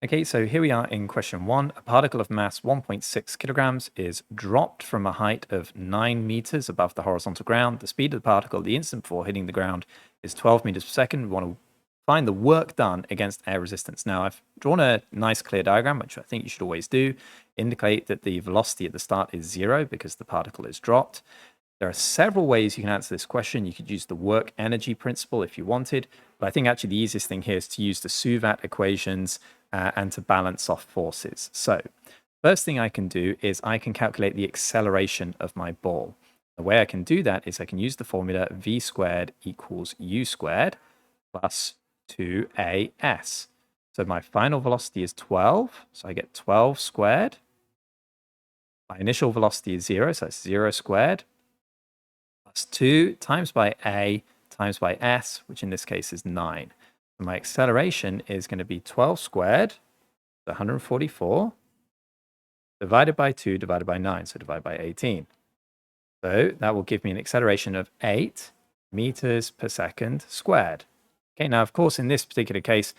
Okay, so here we are in question 1. A particle of mass 1.6 kilograms is dropped from a height of 9 meters above the horizontal ground. The speed of the particle at the instant before hitting the ground is 12 meters per second. We want to find the work done against air resistance. Now, I've drawn a nice clear diagram, which I think you should always do, indicate that the velocity at the start is 0 because the particle is dropped. There are several ways you can answer this question. You could use the work energy principle if you wanted, but I think actually the easiest thing here is to use the suvat equations and to balance off forces. So first thing I can do is I can calculate the acceleration of my ball. The way I can do that is I can use the formula v squared equals u squared plus 2as. So my final velocity is 12, so I get 12 squared. My initial velocity is 0, so that's 0 squared, plus 2 times by a times by s, which in this case is 9. So my acceleration is going to be 12 squared, 144, divided by 2 divided by 9, so divided by 18. So that will give me an acceleration of 8 meters per second squared. Okay, now of course in this particular case,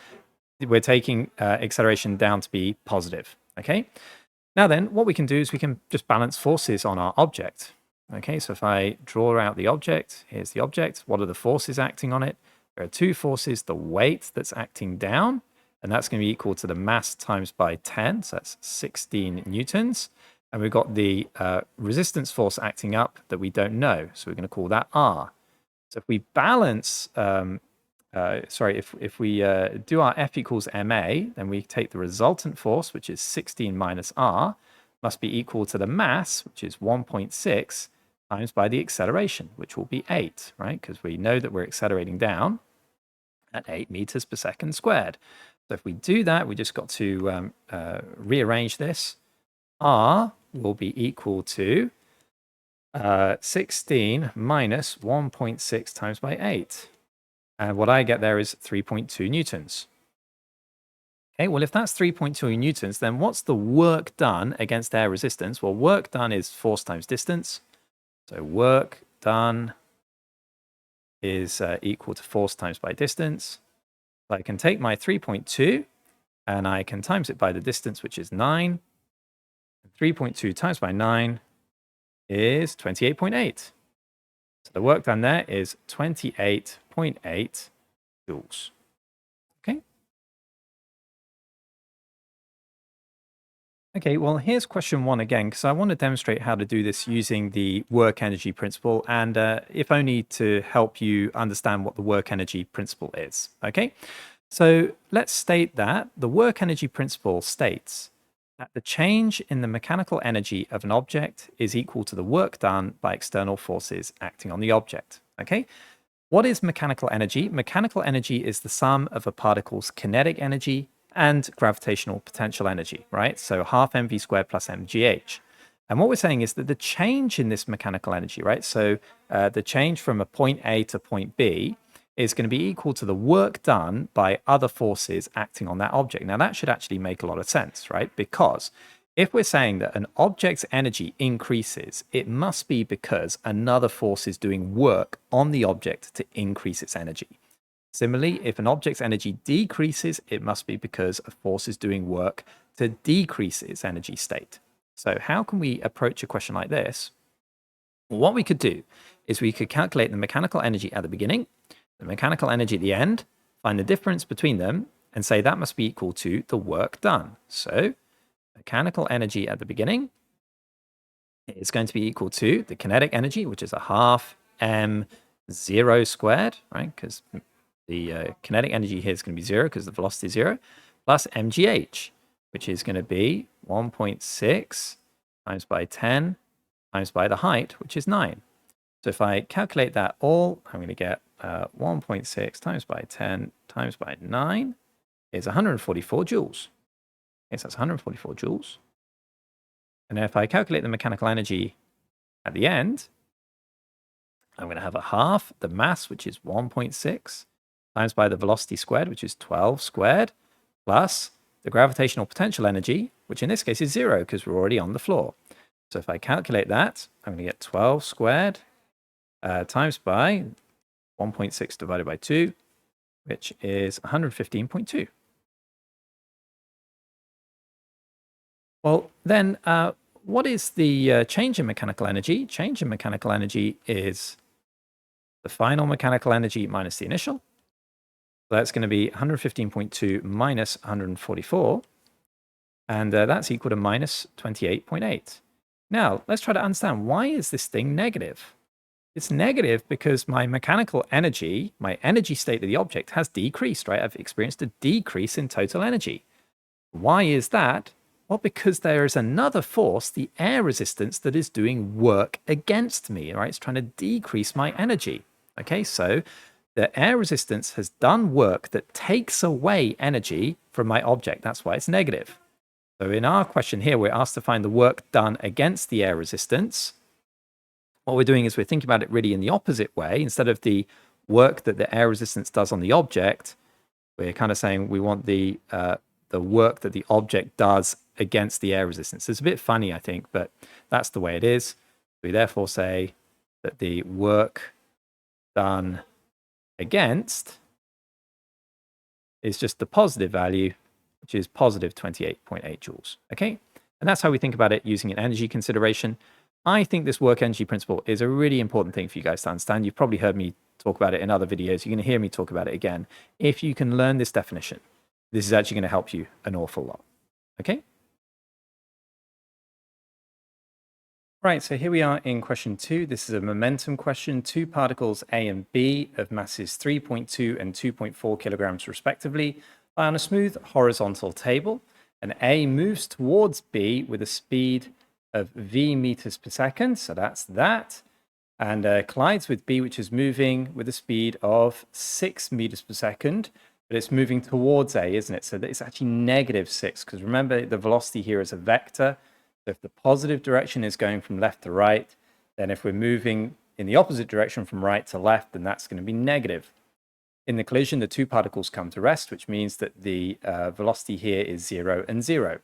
we're taking acceleration down to be positive. Okay, now then what we can do is we can just balance forces on our object. Okay, so if I draw out the object, here's the object. What are the forces acting on it? There are two forces, the weight that's acting down, and that's going to be equal to the mass times by 10, so that's 16 newtons. And we've got the resistance force acting up that we don't know, so we're going to call that R. So if we balance, if we do our F equals ma, then we take the resultant force, which is 16 minus R, must be equal to the mass, which is 1.6, times by the acceleration, which will be 8, right? Because we know that we're accelerating down at 8 meters per second squared. So if we do that, we just got to rearrange this. R will be equal to 16 minus 1.6 times by 8. And what I get there is 3.2 newtons. Okay, well, if that's 3.2 newtons, then what's the work done against air resistance? Well, work done is force times distance. So work done is equal to force times by distance. So I can take my 3.2 and I can times it by the distance, which is 9. 3.2 times by 9 is 28.8. So the work done there is 28.8 joules. Okay. Okay, well, here's question 1 again, because I want to demonstrate how to do this using the work energy principle, and if only to help you understand what the work energy principle is. Okay, so let's state that the work energy principle states that the change in the mechanical energy of an object is equal to the work done by external forces acting on the object. Okay, what is mechanical energy? Mechanical energy is the sum of a particle's kinetic energy and gravitational potential energy, right? So half mv squared plus mgh. And what we're saying is that the change in this mechanical energy, right? So the change from a point A to point B is going to be equal to the work done by other forces acting on that object. Now that should actually make a lot of sense, right? Because if we're saying that an object's energy increases, it must be because another force is doing work on the object to increase its energy. Similarly, if an object's energy decreases, it must be because a force is doing work to decrease its energy state. So how can we approach a question like this? Well, what we could do is we could calculate the mechanical energy at the beginning, the mechanical energy at the end, find the difference between them, and say that must be equal to the work done. So mechanical energy at the beginning is going to be equal to the kinetic energy, which is a half m0 squared, right? Because the kinetic energy here is going to be 0 because the velocity is 0, plus mgh, which is going to be 1.6 times by 10 times by the height, which is 9. So if I calculate that all, I'm going to get 1.6 times by 10 times by 9 is 144 joules. Okay, so that's 144 joules. And if I calculate the mechanical energy at the end, I'm going to have a half the mass, which is 1.6, times by the velocity squared, which is 12 squared, plus the gravitational potential energy, which in this case is 0 because we're already on the floor. So if I calculate that, I'm going to get 12 squared times by 1.6 divided by 2, which is 115.2. Well, then what is the change in mechanical energy? Change in mechanical energy is the final mechanical energy minus the initial. So that's going to be 115.2 minus 144. And that's equal to minus 28.8. Now, let's try to understand, why is this thing negative? It's negative because my mechanical energy, my energy state of the object, has decreased, right? I've experienced a decrease in total energy. Why is that? Well, because there is another force, the air resistance, that is doing work against me, right? It's trying to decrease my energy. Okay, so the air resistance has done work that takes away energy from my object. That's why it's negative. So in our question here, we're asked to find the work done against the air resistance. What we're doing is we're thinking about it really in the opposite way. Instead of the work that the air resistance does on the object, we're kind of saying we want the work that the object does against the air resistance. It's a bit funny, I think, but that's the way it is. We therefore say that the work done against is just the positive value, which is positive 28.8 joules. Okay, and that's how we think about it using an energy consideration. I think this work energy principle is a really important thing for you guys to understand. You've probably heard me talk about it in other videos. You're going to hear me talk about it again. If you can learn this definition, this is actually going to help you an awful lot. Okay? Right, so here we are in question 2. This is a momentum question. Two particles A and B of masses 3.2 and 2.4 kilograms respectively lie on a smooth horizontal table, and A moves towards B with a speed of v meters per second, so that's that, and collides with B, which is moving with a speed of 6 meters per second, but it's moving towards A, isn't it? So it's actually -6, because remember, the velocity here is a vector. So if the positive direction is going from left to right, then if we're moving in the opposite direction from right to left, then that's going to be negative. In the collision, the two particles come to rest, which means that the velocity here is 0 and 0.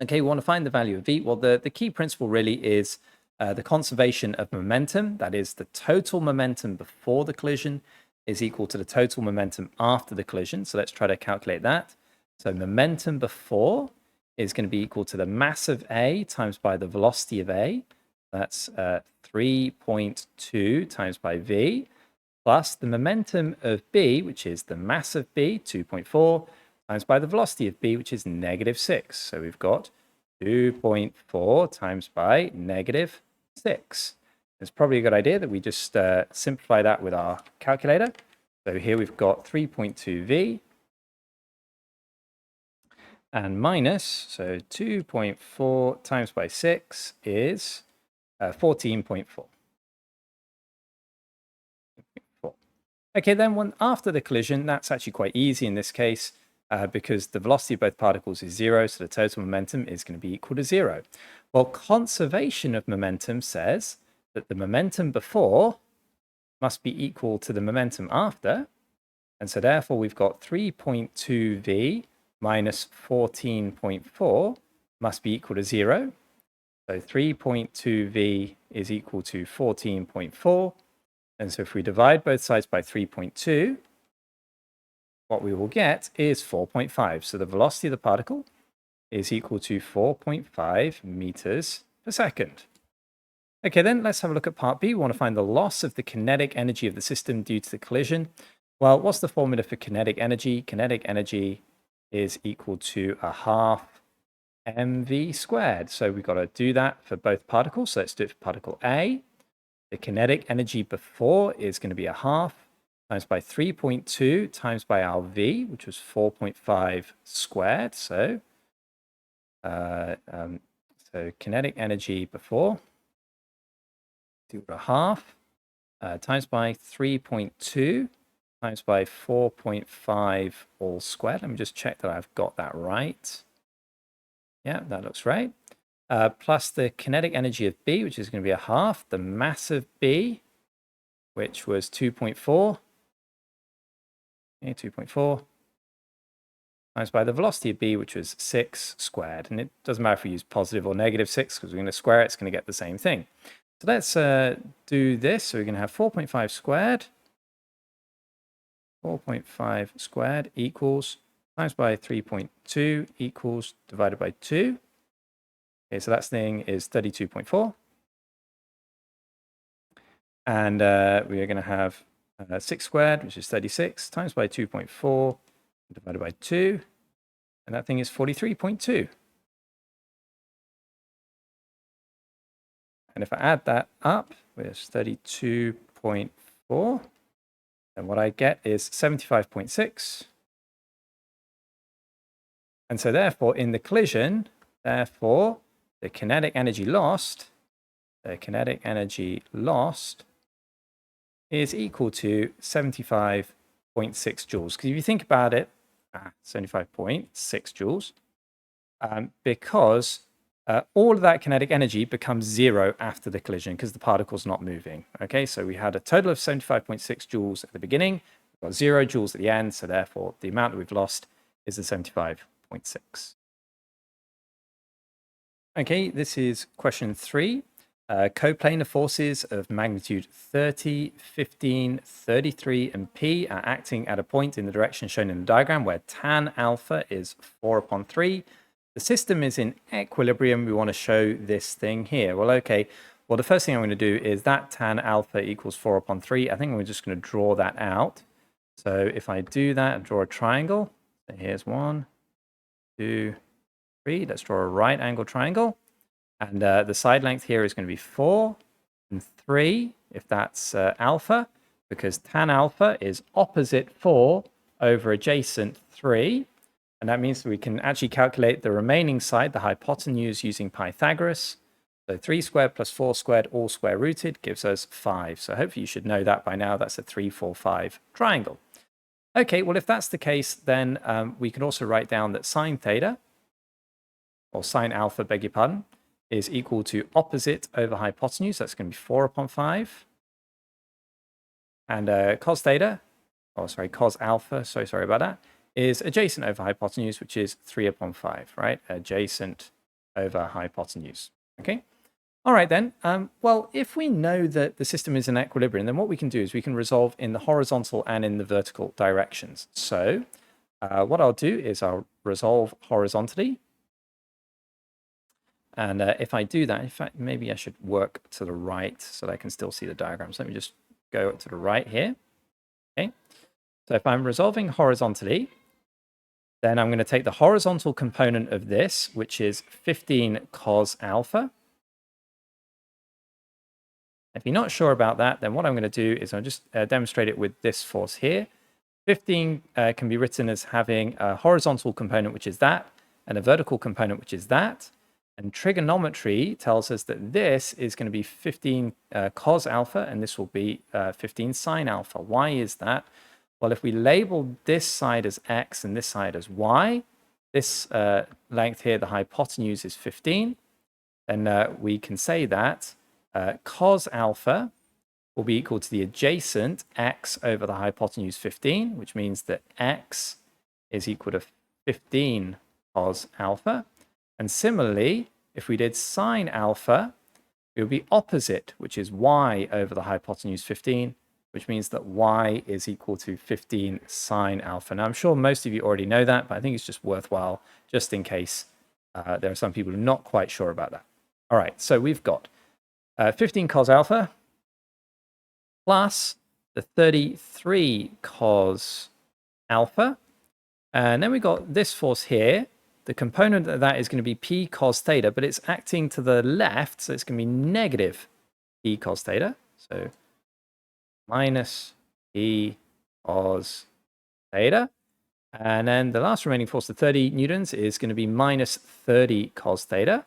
Okay, we want to find the value of v. Well, the key principle really is the conservation of momentum. That is, the total momentum before the collision is equal to the total momentum after the collision. So let's try to calculate that. So momentum before is going to be equal to the mass of A times by the velocity of A. That's 3.2 times by v, plus the momentum of B, which is the mass of B, 2.4, times by the velocity of B, which is -6. So we've got 2.4 times by -6. It's probably a good idea that we just simplify that with our calculator. So here we've got 3.2v and minus, so 2.4 times by 6 is 14.4. Okay, then after the collision, that's actually quite easy in this case because the velocity of both particles is 0, so the total momentum is going to be equal to 0. Well, conservation of momentum says that the momentum before must be equal to the momentum after, and so therefore we've got 3.2v minus 14.4 must be equal to 0. So 3.2v is equal to 14.4. And so if we divide both sides by 3.2, what we will get is 4.5. So the velocity of the particle is equal to 4.5 meters per second. Okay, then let's have a look at part B. We want to find the loss of the kinetic energy of the system due to the collision. Well, what's the formula for kinetic energy? Kinetic energy is equal to a half mv squared. So we've got to do that for both particles. So let's do it for particle A. The kinetic energy before is going to be a half times by 3.2 times by our v, which was 4.5 squared. So, so kinetic energy before, do a half times by 3.2 times by 4.5 all squared. Let me just check that I've got that right. Yeah, that looks right. Plus the kinetic energy of B, which is going to be a half, the mass of B, which was 2.4. Okay, 2.4 times by the velocity of B, which was 6 squared. And it doesn't matter if we use positive or -6, because we're going to square it, it's going to get the same thing. So let's do this. So we're going to have 4.5 squared. 4.5 squared equals times by 3.2 equals divided by 2. Okay, so that thing is 32.4. And we are going to have 6 squared, which is 36, times by 2.4, divided by 2. And that thing is 43.2. And if I add that up with 32.4, then what I get is 75.6. And so therefore, in the collision, therefore, the kinetic energy lost is equal to 75.6 joules. Because if you think about it, 75.6 joules, because all of that kinetic energy becomes zero after the collision because the particle's not moving. Okay, so we had a total of 75.6 joules at the beginning, we've got 0 joules at the end, so therefore the amount that we've lost is the 75.6. Okay, this is question 3. Coplanar forces of magnitude 30, 15, 33, and p are acting at a point in the direction shown in the diagram where tan alpha is 4/3. The system is in equilibrium. We want to show this thing here. Well, okay. Well, the first thing I'm going to do is that tan alpha equals 4/3. I think we're just going to draw that out. So if I do that and draw a triangle, so here's 1, 2, 3. Let's draw a right angle triangle. And the side length here is going to be 4 and 3, if that's alpha, because tan alpha is opposite 4 over adjacent 3. And that means we can actually calculate the remaining side, the hypotenuse, using Pythagoras. So 3 squared plus 4 squared, all square rooted, gives us 5. So hopefully you should know that by now. That's a 3, 4, 5 triangle. Okay, well, if that's the case, then we can also write down that sine theta, or sine alpha, beg your pardon, is equal to opposite over hypotenuse. That's going to be 4/5. And cos theta, cos alpha, so sorry about that, is adjacent over hypotenuse, which is 3/5, right? Adjacent over hypotenuse. Okay. All right then. Well, if we know that the system is in equilibrium, then what we can do is we can resolve in the horizontal and in the vertical directions. So what I'll do is I'll resolve horizontally. And if I do that, in fact, maybe I should work to the right so that I can still see the diagram. So let me just go to the right here. Okay. So if I'm resolving horizontally, then I'm going to take the horizontal component of this, which is 15 cos alpha. If you're not sure about that, then what I'm going to do is I'll just demonstrate it with this force here. 15 can be written as having a horizontal component, which is that, and a vertical component, which is that. And trigonometry tells us that this is going to be 15 cos alpha, and this will be 15 sine alpha. Why is that? Well, if we label this side as x and this side as y, this length here, the hypotenuse, is 15, then we can say that cos alpha will be equal to the adjacent x over the hypotenuse 15, which means that x is equal to 15 cos alpha. And similarly, if we did sine alpha, it would be opposite, which is y over the hypotenuse 15, which means that y is equal to 15 sine alpha. Now, I'm sure most of you already know that, but I think it's just worthwhile, just in case there are some people who are not quite sure about that. All right, so we've got 15 cos alpha plus the 33 cos alpha. And then we've got this force here. The component of that is going to be p cos theta, but it's acting to the left, so it's going to be negative p cos theta. So minus p cos theta. And then the last remaining force, the 30 newtons, is going to be minus 30 cos theta.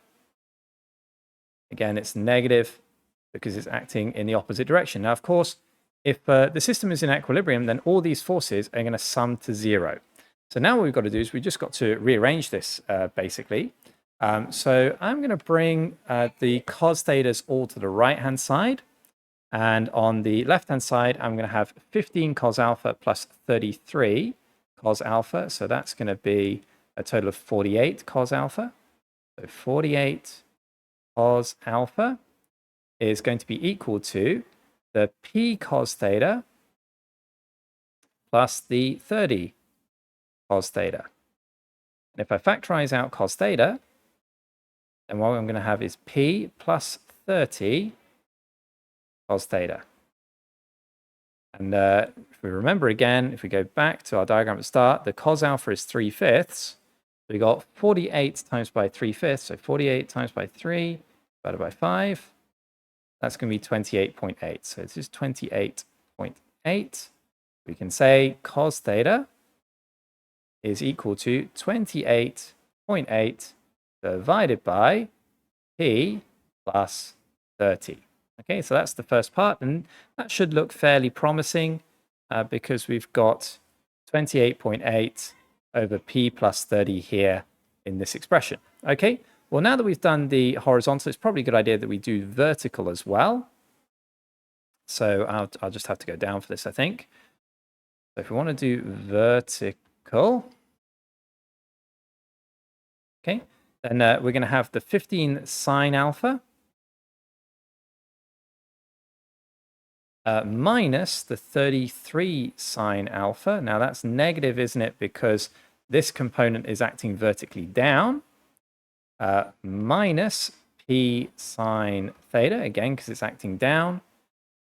Again, it's negative because it's acting in the opposite direction. Now, of course, if the system is in equilibrium, then all these forces are going to sum to 0. So now what we've got to do is we've just got to rearrange this, basically. So I'm going to bring the cos thetas all to the right-hand side. And on the left-hand side, I'm going to have 15 cos alpha plus 33 cos alpha. So that's going to be a total of 48 cos alpha. So 48 cos alpha is going to be equal to the p cos theta plus the 30 cos theta. And if I factorize out cos theta, then what I'm going to have is P plus 30 cos theta. And if we remember again, if we go back to our diagram at the start, the cos alpha is 3/5. We got 48 times by 3/5. So 48 times by 3 divided by 5. That's going to be 28.8. So this is 28.8. We can say cos theta is equal to 28.8 divided by P plus 30. Okay, so that's the first part, and that should look fairly promising because we've got 28.8 over P plus 30 here in this expression. Okay, well, now that we've done the horizontal, it's probably a good idea that we do vertical as well. So I'll just have to go down for this, I think. So if we want to do vertical, okay, then we're going to have the 15 sine alpha minus the 33 sine alpha. Now that's negative, isn't it? Because this component is acting vertically down. Minus P sine theta, again, because it's acting down,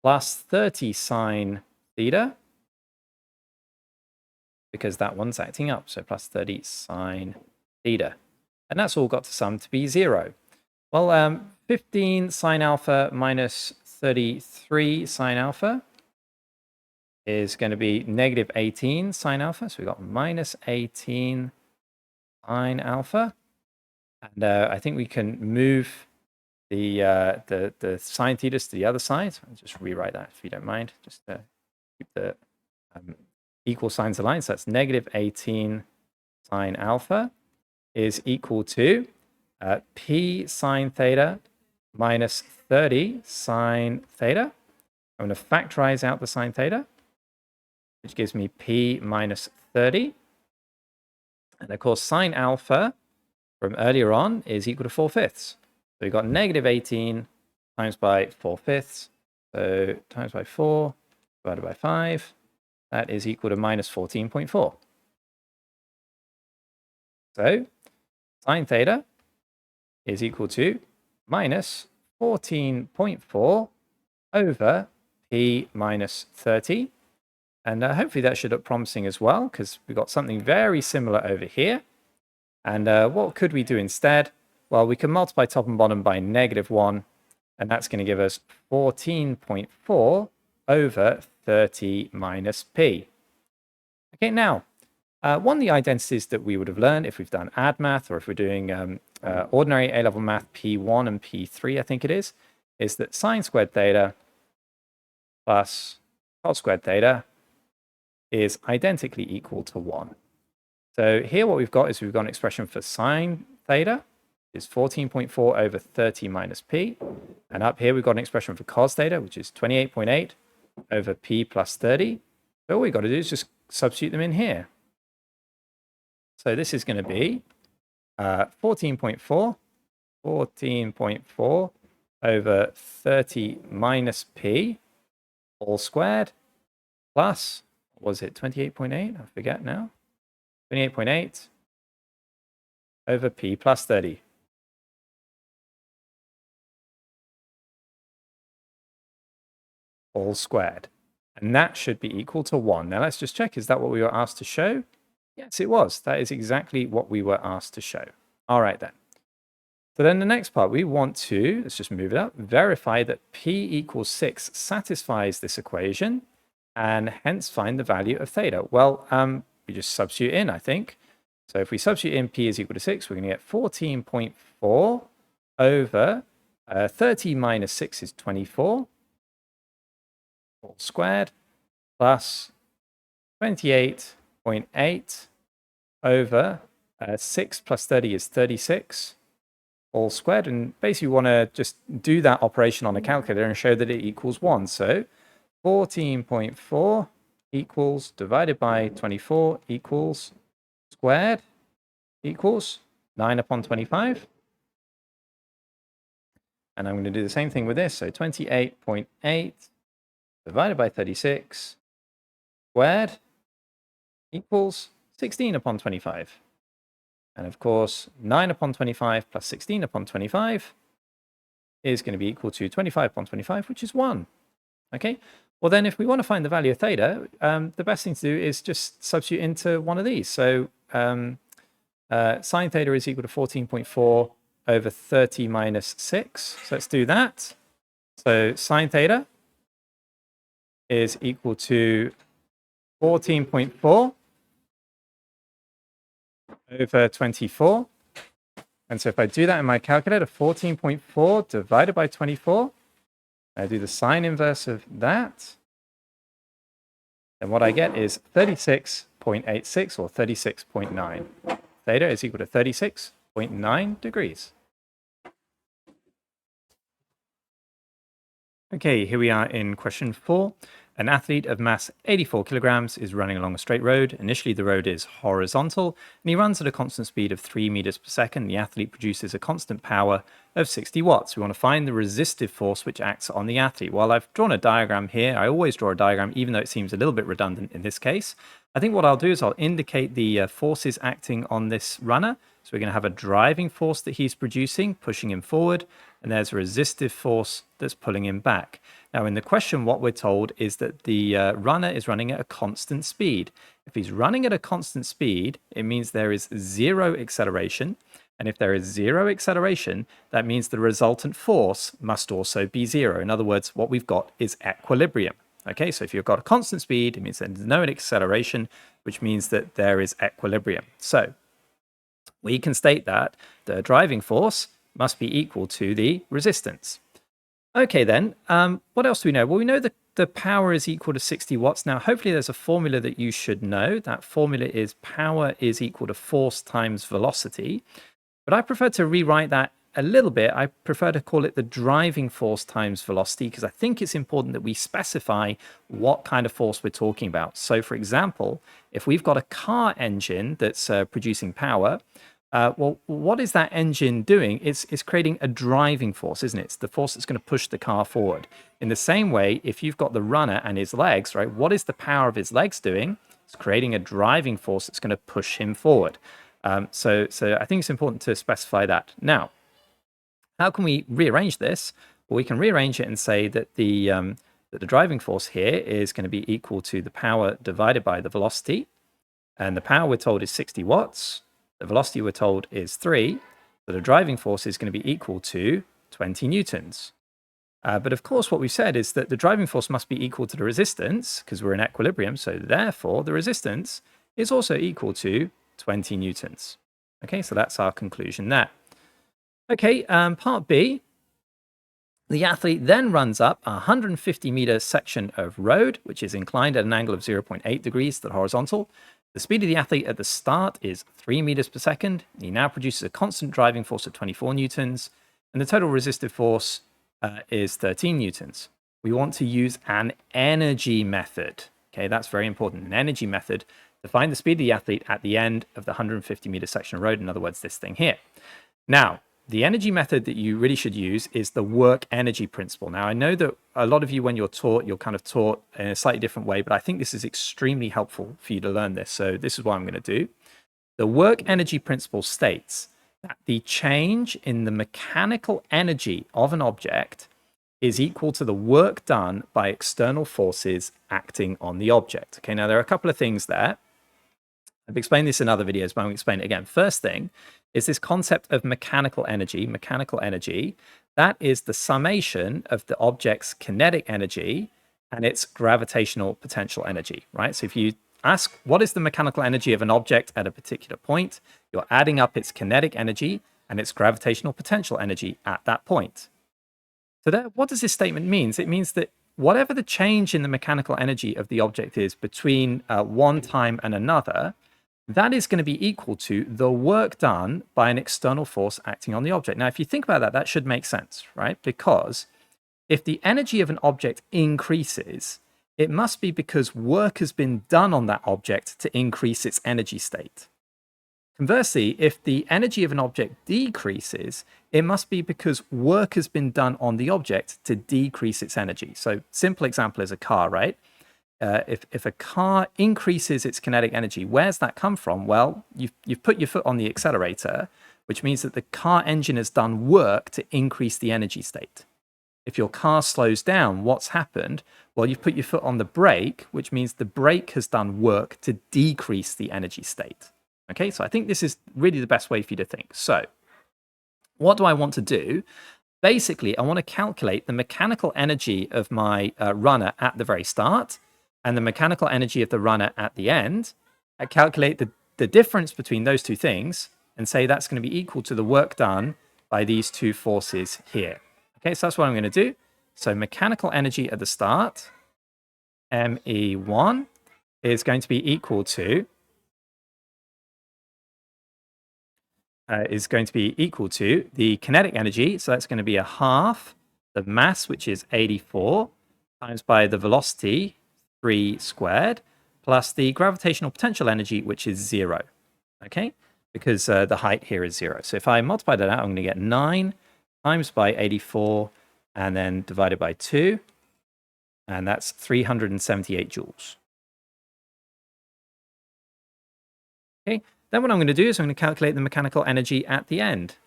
plus 30 sine theta, because that one's acting up. So plus 30 sine theta. And that's all got to sum to be 0. Well, 15 sine alpha minus 33 sine alpha is going to be negative 18 sine alpha. So we've got minus 18 sine alpha. And I think we can move the sine thetas to the other side. I'll just rewrite that if you don't mind, just to keep the equal signs aligned. So that's negative 18 sine alpha is equal to P sine theta minus 30 sine theta. I'm going to factorize out the sine theta, which gives me P minus 30. And of course, sine alpha from earlier on is equal to 4/5. So we've got negative 18 times by 4/5. So times by 4 divided by 5. That is equal to minus 14.4. So sine theta is equal to minus 14.4 over P minus 30. And hopefully that should look promising as well, because we've got something very similar over here. And what could we do instead? Well, we can multiply top and bottom by -1, and that's going to give us 14.4 over 30 minus P. Okay, now, one of the identities that we would have learned if we've done add math, or if we're doing ordinary A-level math P1 and P3, I think it is that sine squared theta plus cos squared theta is identically equal to 1. So here what we've got is we've got an expression for sine theta is 14.4 over 30 minus P. And up here we've got an expression for cos theta, which is 28.8 over P plus 30. So all we've got to do is just substitute them in here. So this is going to be 14.4 over 30 minus P all squared plus, what was it, 28.8? I forget now. 28.8 over P plus 30. All squared. And that should be equal to 1. Now let's just check, is that what we were asked to show? Yes, it was. That is exactly what we were asked to show. All right then. So then the next part, we want to, let's just move it up, verify that P equals 6 satisfies this equation, and hence find the value of theta. Well, we just substitute in, I think. So if we substitute in P is equal to 6, we're going to get 14.4 over 30 minus 6 is 24, all squared, plus 28.8 over 6 plus 30 is 36, all squared. And basically we want to just do that operation on a calculator and show that it equals 1. So 14.4 equals, divided by 24 equals, squared equals 9 upon 25. And I'm going to do the same thing with this. So 28.8 divided by 36 squared equals 16 upon 25. And of course, 9 upon 25 plus 16 upon 25 is going to be equal to 25 upon 25, which is 1. Okay, well then if we want to find the value of theta, the best thing to do is just substitute into one of these. So sine theta is equal to 14.4 over 30 minus 6. So let's do that. So sine theta is equal to 14.4 over 24. And so if I do that in my calculator, 14.4 divided by 24, I do the sine inverse of that. And what I get is 36.86 or 36.9. Theta is equal to 36.9 degrees. Okay, here we are in question 4. An athlete of mass 84 kilograms is running along a straight road. Initially, the road is horizontal, and he runs at a constant speed of 3 meters per second. The athlete produces a constant power of 60 watts. We want to find the resistive force which acts on the athlete. While I've drawn a diagram here, I always draw a diagram, even though it seems a little bit redundant in this case. I think what I'll do is I'll indicate the forces acting on this runner. So we're going to have a driving force that he's producing, pushing him forward, and there's a resistive force that's pulling him back. Now, in the question, what we're told is that the runner is running at a constant speed. If he's running at a constant speed, it means there is 0 acceleration. And if there is 0 acceleration, that means the resultant force must also be 0. In other words, what we've got is equilibrium. Okay, so if you've got a constant speed, it means there's no acceleration, which means that there is equilibrium. So we can state that the driving force must be equal to the resistance. Okay, then, what else do we know? Well, we know that the power is equal to 60 watts. Now, hopefully there's a formula that you should know. That formula is power is equal to force times velocity. But I prefer to rewrite that a little bit. I prefer to call it the driving force times velocity, because I think it's important that we specify what kind of force we're talking about. So, for example, if we've got a car engine that's producing power, well, what is that engine doing? It's creating a driving force, isn't it? It's the force that's going to push the car forward. In the same way, if you've got the runner and his legs, right, what is the power of his legs doing? It's creating a driving force that's going to push him forward. So I think it's important to specify that. Now, how can we rearrange this? Well, we can rearrange it and say that the driving force here is going to be equal to the power divided by the velocity. And the power we're told is 60 watts. The velocity we're told is 3, so the driving force is going to be equal to 20 newtons. But of course, what we've said is that the driving force must be equal to the resistance, because we're in equilibrium, so therefore the resistance is also equal to 20 newtons. Okay, so that's our conclusion there. Okay, part B. The athlete then runs up a 150-meter section of road, which is inclined at an angle of 0.8 degrees to the horizontal. The speed of the athlete at the start is 3 meters per second. He now produces a constant driving force of 24 newtons, and the total resistive force is 13 newtons. We want to use an energy method. Okay, that's very important. An energy method to find the speed of the athlete at the end of the 150-meter section of road. In other words, this thing here. Now, the energy method that you really should use is the work energy principle. Now, I know that a lot of you, when you're taught, you're kind of taught in a slightly different way, but I think this is extremely helpful for you to learn this. So this is what I'm going to do. The work energy principle states that the change in the mechanical energy of an object is equal to the work done by external forces acting on the object. Okay, now there are a couple of things there. I've explained this in other videos, but I'm going to explain it again. First thing is this concept of mechanical energy. Mechanical energy, that is the summation of the object's kinetic energy and its gravitational potential energy, right? So if you ask what is the mechanical energy of an object at a particular point, you're adding up its kinetic energy and its gravitational potential energy at that point. So what does this statement mean? It means that whatever the change in the mechanical energy of the object is between one time and another, that is going to be equal to the work done by an external force acting on the object. Now, if you think about that, that should make sense, right? Because if the energy of an object increases, it must be because work has been done on that object to increase its energy state. Conversely, if the energy of an object decreases, it must be because work has been done on the object to decrease its energy. So simple example is a car, right? if a car increases its kinetic energy, where's that come from? Well, you've put your foot on the accelerator, which means that the car engine has done work to increase the energy state. If your car slows down, what's happened? Well, you've put your foot on the brake, which means the brake has done work to decrease the energy state. Okay, so I think this is really the best way for you to think. So what do I want to do? Basically, I want to calculate the mechanical energy of my runner at the very start and the mechanical energy of the runner at the end. I calculate the difference between those two things and say that's going to be equal to the work done by these two forces here. Okay, so that's what I'm going to do. So mechanical energy at the start, ME1, is going to be equal to the kinetic energy. So that's going to be a half the mass, which is 84, times by the velocity, 3 squared, plus the gravitational potential energy, which is 0. Okay, because the height here is 0. So if I multiply that out, I'm going to get 9 times by 84 and then divided by 2. And that's 378 joules. Okay, then what I'm going to do is I'm going to calculate the mechanical energy at the end.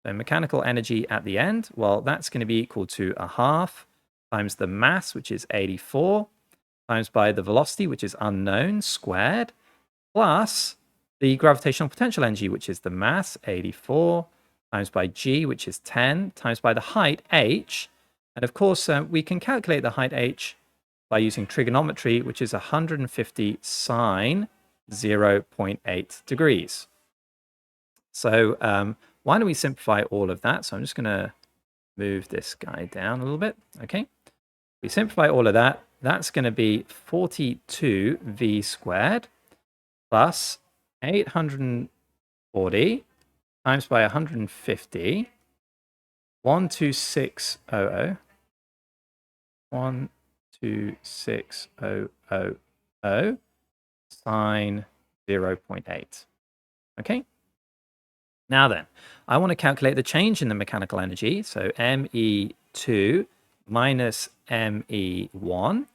So mechanical energy at the end, well, that's going to be equal to a half times the mass, which is 84, times by the velocity, which is unknown, squared, plus the gravitational potential energy, which is the mass, 84, times by g, which is 10, times by the height, h. And of course, we can calculate the height h by using trigonometry, which is 150 sine 0.8 degrees. So why don't we simplify all of that? So I'm just going to move this guy down a little bit. Okay. We simplify all of that. That's going to be 42v squared plus 840 times by 150, 12600, 12600 sine 0.8. Okay. Now then, I want to calculate the change in the mechanical energy. So ME2 minus ME1.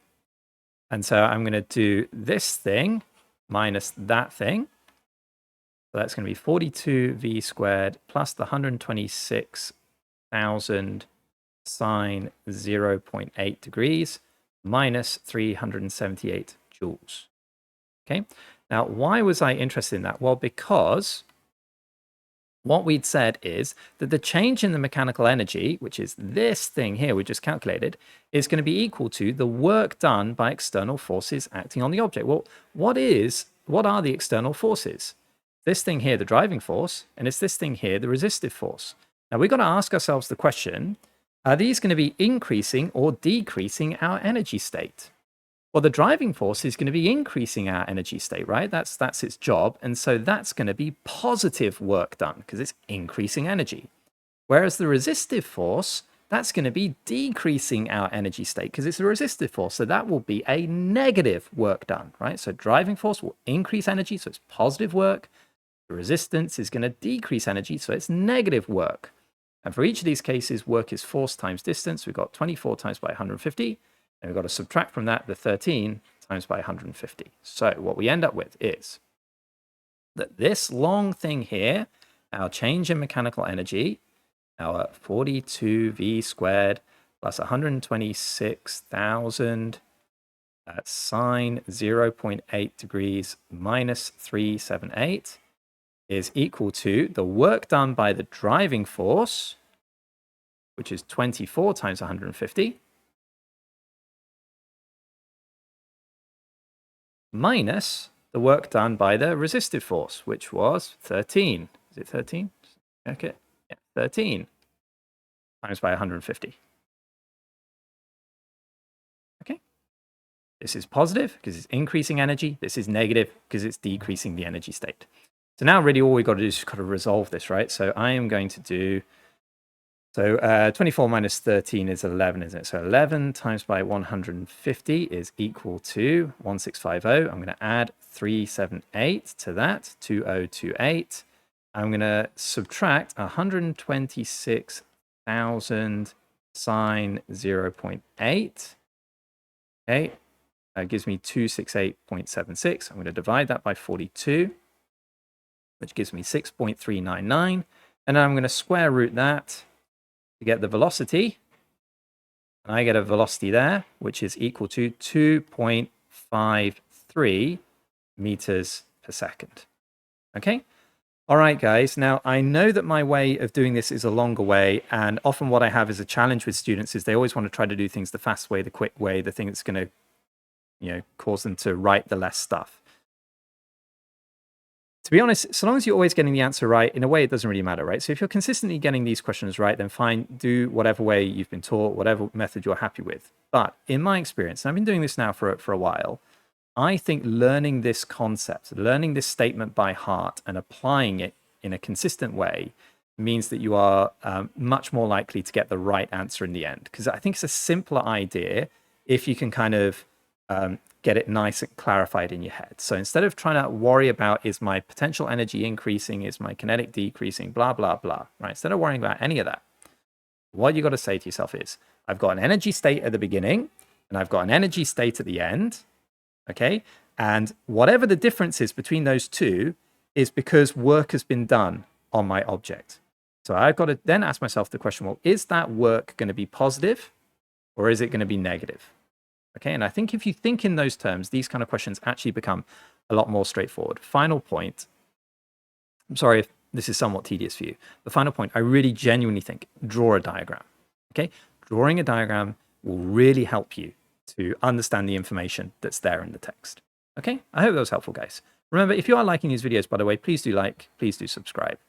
And so I'm going to do this thing minus that thing. So that's going to be 42v squared plus the 126,000 sine 0.8 degrees minus 378 joules. Okay. Now, why was I interested in that? Well, because what we'd said is that the change in the mechanical energy, which is this thing here we just calculated, is going to be equal to the work done by external forces acting on the object. Well, what are the external forces? This thing here, the driving force, and it's this thing here, the resistive force. Now, we've got to ask ourselves the question, are these going to be increasing or decreasing our energy state? Well, the driving force is going to be increasing our energy state, right? That's its job. And so that's going to be positive work done because it's increasing energy. Whereas the resistive force, that's going to be decreasing our energy state because it's a resistive force. So that will be a negative work done, right? So driving force will increase energy, so it's positive work. The resistance is going to decrease energy, so it's negative work. And for each of these cases, work is force times distance. We've got 24 times by 150. And we've got to subtract from that the 13 times by 150. So what we end up with is that this long thing here, our change in mechanical energy, our 42v squared plus 126,000 sine 0.8 degrees minus 378 is equal to the work done by the driving force, which is 24 times 150, minus the work done by the resistive force, which was 13. Is it 13? Okay, yeah, 13 times by 150. Okay, this is positive because it's increasing energy. This is negative because it's decreasing the energy state. So now really all we've got to do is kind of resolve this, right? So I am going to do, 24 minus 13 is 11, isn't it? So 11 times by 150 is equal to 1650. I'm going to add 378 to that, 2028. I'm going to subtract 126,000 sine 0.8. Okay, gives me 268.76. I'm going to divide that by 42, which gives me 6.399. And then I'm going to square root that to get the velocity. And I get a velocity there, which is equal to 2.53 meters per second. Okay? All right, guys. Now, I know that my way of doing this is a longer way. And often what I have as a challenge with students is they always want to try to do things the fast way, the quick way, the thing that's going to cause them to write the less stuff. To be honest, so long as you're always getting the answer right, in a way, it doesn't really matter, right? So if you're consistently getting these questions right, then fine, do whatever way you've been taught, whatever method you're happy with. But in my experience, and I've been doing this now for a while, I think learning this concept, learning this statement by heart and applying it in a consistent way means that you are much more likely to get the right answer in the end. Because I think it's a simpler idea if you can kind of get it nice and clarified in your head. So instead of trying to worry about, is my potential energy increasing, is my kinetic decreasing, blah, blah, blah, right? Instead of worrying about any of that, what you got to say to yourself is, I've got an energy state at the beginning and I've got an energy state at the end, okay? And whatever the difference is between those two is because work has been done on my object. So I've got to then ask myself the question, well, is that work going to be positive or is it going to be negative? Okay, and I think if you think in those terms, these kind of questions actually become a lot more straightforward. Final point. I'm sorry if this is somewhat tedious for you. The final point, I really genuinely think, draw a diagram. Okay, drawing a diagram will really help you to understand the information that's there in the text. Okay, I hope that was helpful, guys. Remember, if you are liking these videos, by the way, please do like, please do subscribe.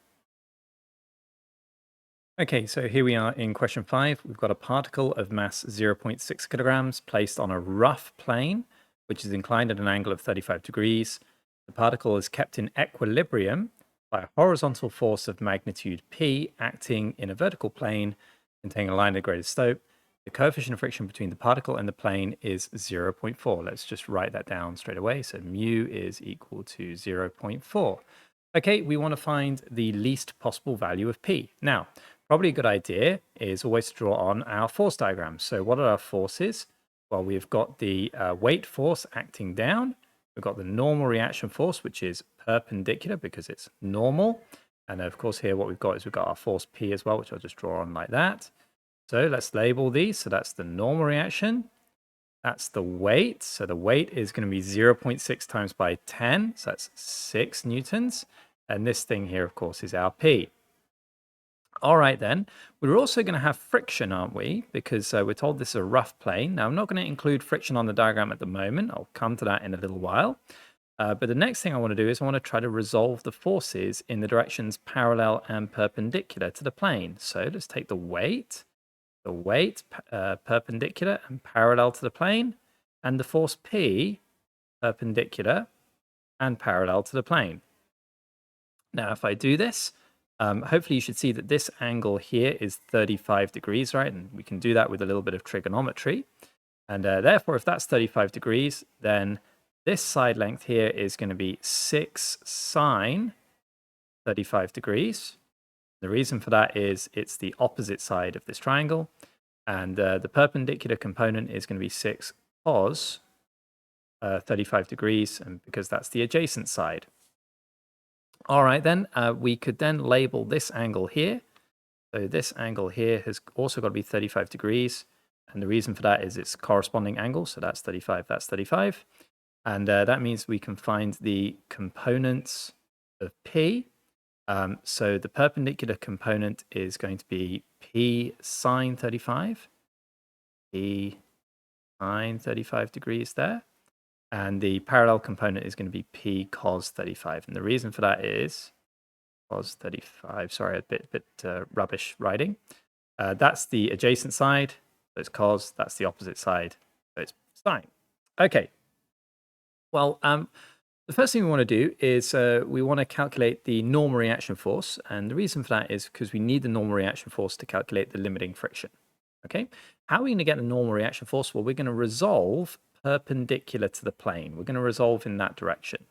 Okay, so here we are in question 5. We've got a particle of mass 0.6 kilograms placed on a rough plane, which is inclined at an angle of 35 degrees. The particle is kept in equilibrium by a horizontal force of magnitude P acting in a vertical plane containing a line of greatest slope. The coefficient of friction between the particle and the plane is 0.4. Let's just write that down straight away. So mu is equal to 0.4. Okay, we want to find the least possible value of P. Now, probably a good idea is always to draw on our force diagram. So what are our forces? Well, we've got the weight force acting down. We've got the normal reaction force, which is perpendicular because it's normal. And of course, here what we've got is we've got our force P as well, which I'll just draw on like that. So let's label these. So that's the normal reaction. That's the weight. So the weight is going to be 0.6 times by 10. So that's 6 newtons. And this thing here, of course, is our P. All right, then. We're also going to have friction, aren't we? Because we're told this is a rough plane. Now, I'm not going to include friction on the diagram at the moment. I'll come to that in a little while. But the next thing I want to do is I want to try to resolve the forces in the directions parallel and perpendicular to the plane. So let's take the weight perpendicular and parallel to the plane, and the force P perpendicular and parallel to the plane. Now, if I do this, hopefully you should see that this angle here is 35 degrees, right? And we can do that with a little bit of trigonometry. And therefore, if that's 35 degrees, then this side length here is going to be 6 sine 35 degrees. The reason for that is it's the opposite side of this triangle. And the perpendicular component is going to be 6 cos 35 degrees, and because that's the adjacent side. All right, then we could then label this angle here. So this angle here has also got to be 35 degrees. And the reason for that is its corresponding angle. So that's 35, that's 35. And that means we can find the components of P. So the perpendicular component is going to be P sine 35. P sine 35 degrees there. And the parallel component is going to be P cos 35. And the reason for that is cos 35. Sorry, a bit rubbish writing. That's the adjacent side. So it's cos. That's the opposite side. So it's sine. Okay. Well, the first thing we want to do is we want to calculate the normal reaction force. And the reason for that is because we need the normal reaction force to calculate the limiting friction. Okay. How are we going to get the normal reaction force? Well, we're going to resolve perpendicular to the plane. We're going to resolve in that direction.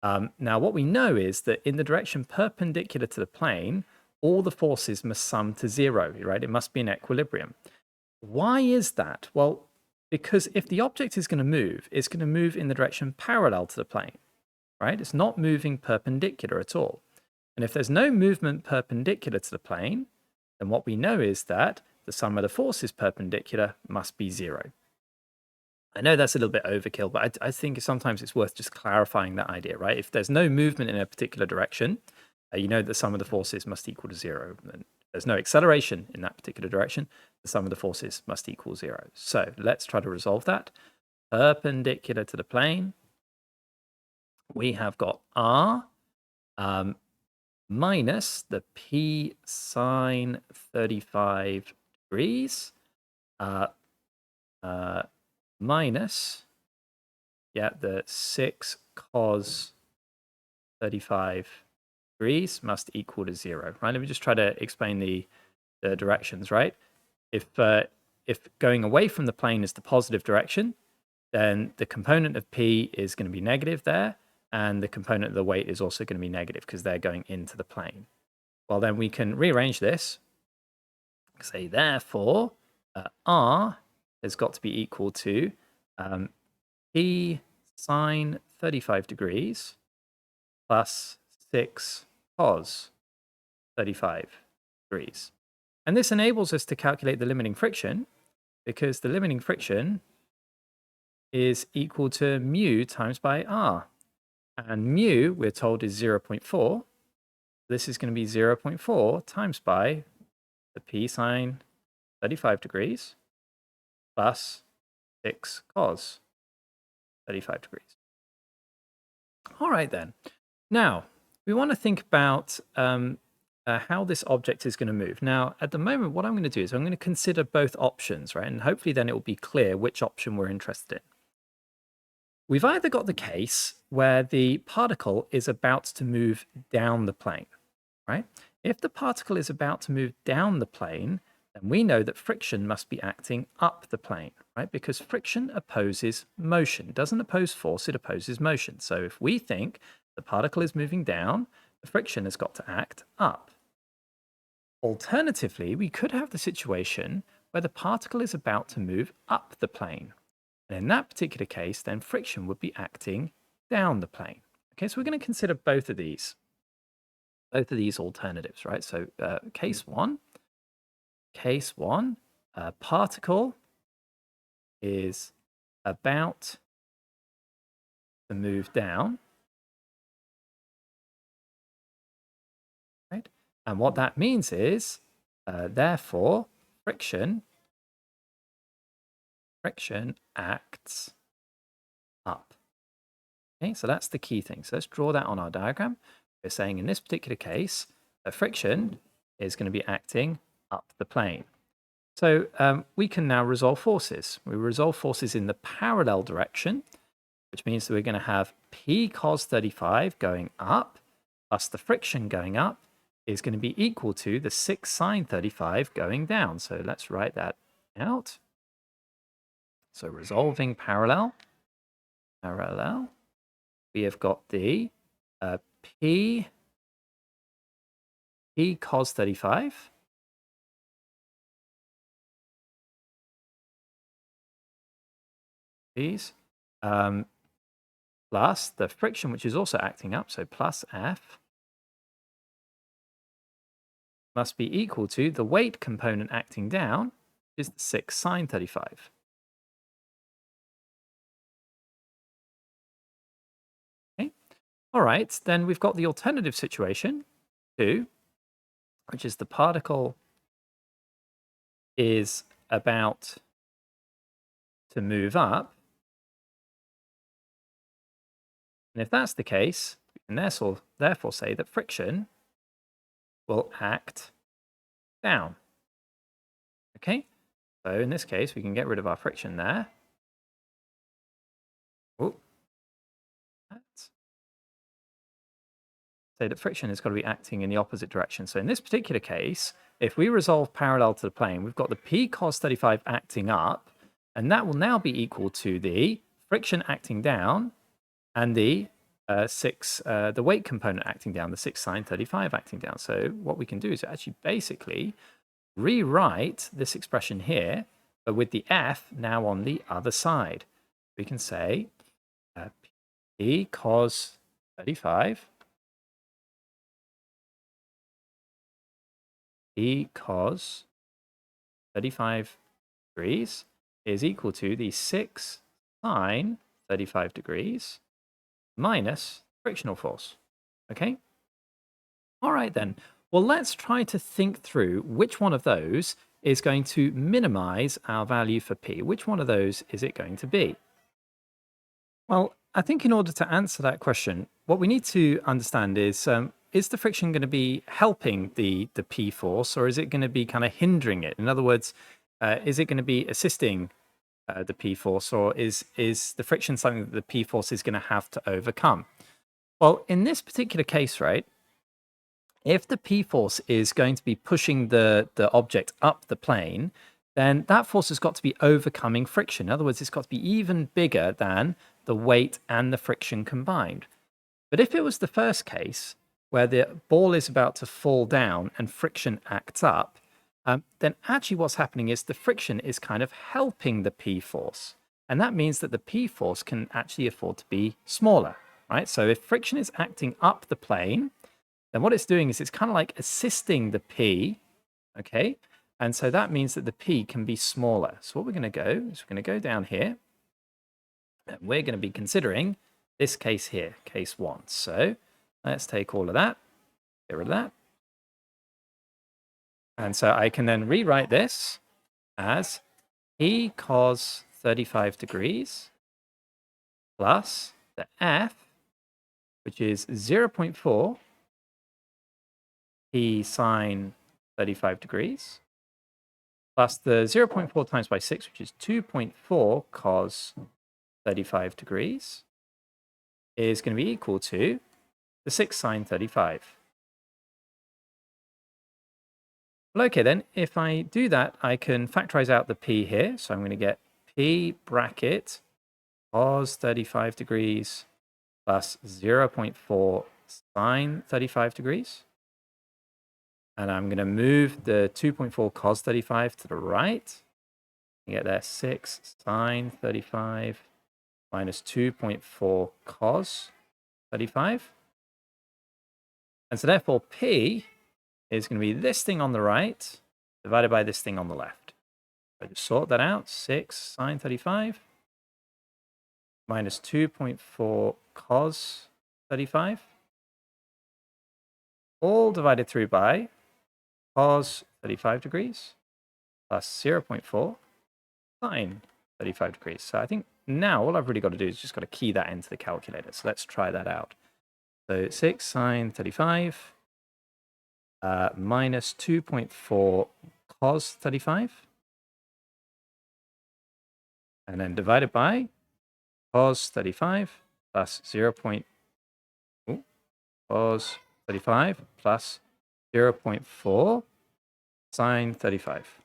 Now, what we know is that in the direction perpendicular to the plane, all the forces must sum to 0, right? It must be in equilibrium. Why is that? Well, Because if the object is going to move, it's going to move in the direction parallel to the plane, right? It's not moving perpendicular at all. And if there's no movement perpendicular to the plane, then what we know is that the sum of the forces perpendicular must be 0. I know that's a little bit overkill, but I think sometimes it's worth just clarifying that idea, right? If there's no movement in a particular direction, you know the sum of the forces must equal to 0. And there's no acceleration in that particular direction, the sum of the forces must equal 0. So let's try to resolve that. Perpendicular to the plane, we have got r minus the p sine 35 degrees minus, the 6 cos 35 degrees must equal to 0, right? Let me just try to explain the directions, right? If going away from the plane is the positive direction, then the component of p is going to be negative there, and the component of the weight is also going to be negative because they're going into the plane. Well, then we can rearrange this. Say, therefore, r has got to be equal to p sine 35 degrees plus 6 cos 35 degrees. And this enables us to calculate the limiting friction, because the limiting friction is equal to mu times by r. And mu, we're told, is 0.4. This is going to be 0.4 times by the p sine 35 degrees plus 6 cos 35 degrees. All right, then. Now, we want to think about how this object is going to move. Now, at the moment, what I'm going to do is I'm going to consider both options, right? And hopefully then it will be clear which option we're interested in. We've either got the case where the particle is about to move down the plane, right? If the particle is about to move down the plane, then we know that friction must be acting up the plane, right? Because friction opposes motion. It doesn't oppose force, it opposes motion. So if we think the particle is moving down, the friction has got to act up. Alternatively, we could have the situation where the particle is about to move up the plane. And in that particular case, then friction would be acting down the plane. Okay, so we're going to consider both of these alternatives, right? So case one, particle is about to move down, right? And what that means is, therefore, friction acts up. Okay, so that's the key thing. So let's draw that on our diagram. We're saying in this particular case, friction is going to be acting up the plane. So we can now resolve forces. We resolve forces in the parallel direction, which means that we're going to have p cos 35 going up plus the friction going up is going to be equal to the 6 sine 35 going down. So let's write that out. So resolving parallel, we have got the p cos 35 plus the friction, which is also acting up, so plus F, must be equal to the weight component acting down, which is the 6 sine 35. Okay. All right, then we've got the alternative situation, 2, which is the particle is about to move up. And if that's the case, we can therefore say that friction will act down. Okay, so in this case, we can get rid of our friction there. Say that friction has got to be acting in the opposite direction. So in this particular case, if we resolve parallel to the plane, we've got the p cos 35 acting up, and that will now be equal to the friction acting down and the the weight component acting down, the 6 sine 35 acting down. So what we can do is actually basically rewrite this expression here but with the F now on the other side. We can say P cos 35, P cos 35 degrees is equal to the 6 sine 35 degrees minus frictional force. Okay? All right then. Well, let's try to think through which one of those is going to minimize our value for P. Which one of those is it going to be? Well, I think in order to answer that question, what we need to understand is the friction going to be helping the P force, or is it going to be kind of hindering it? In other words, is it going to be assisting the P force, or is the friction something that the P force is going to have to overcome? Well, in this particular case, right, if the P force is going to be pushing the object up the plane, then that force has got to be overcoming friction. In other words, it's got to be even bigger than the weight and the friction combined. But if it was the first case, where the ball is about to fall down and friction acts up, then actually what's happening is the friction is kind of helping the P force. And that means that the P force can actually afford to be smaller, right? So if friction is acting up the plane, then what it's doing is it's kind of like assisting the P, okay? And so that means that the P can be smaller. So what we're going to go is we're going to go down here, and we're going to be considering this case here, case 1. So let's take all of that, get rid of that. And so I can then rewrite this as P cos 35 degrees plus the F, which is 0.4 P sine 35 degrees, plus the 0.4 times by 6, which is 2.4 cos 35 degrees, is going to be equal to the 6 sine 35. Well, okay then, if I do that, I can factorize out the P here. So I'm going to get P bracket cos 35 degrees plus 0.4 sine 35 degrees. And I'm going to move the 2.4 cos 35 to the right. You get there 6 sine 35 minus 2.4 cos 35. And so therefore P is going to be this thing on the right divided by this thing on the left. So just sort that out. 6 sine 35 minus 2.4 cos 35, all divided through by cos 35 degrees plus 0.4 sine 35 degrees. So I think now all I've really got to do is just got to key that into the calculator. So let's try that out. So 6 sine 35 minus 2.4 cos 35, and then divided by cos 35 plus 0.4 cos 35 plus 0.4 sine 35.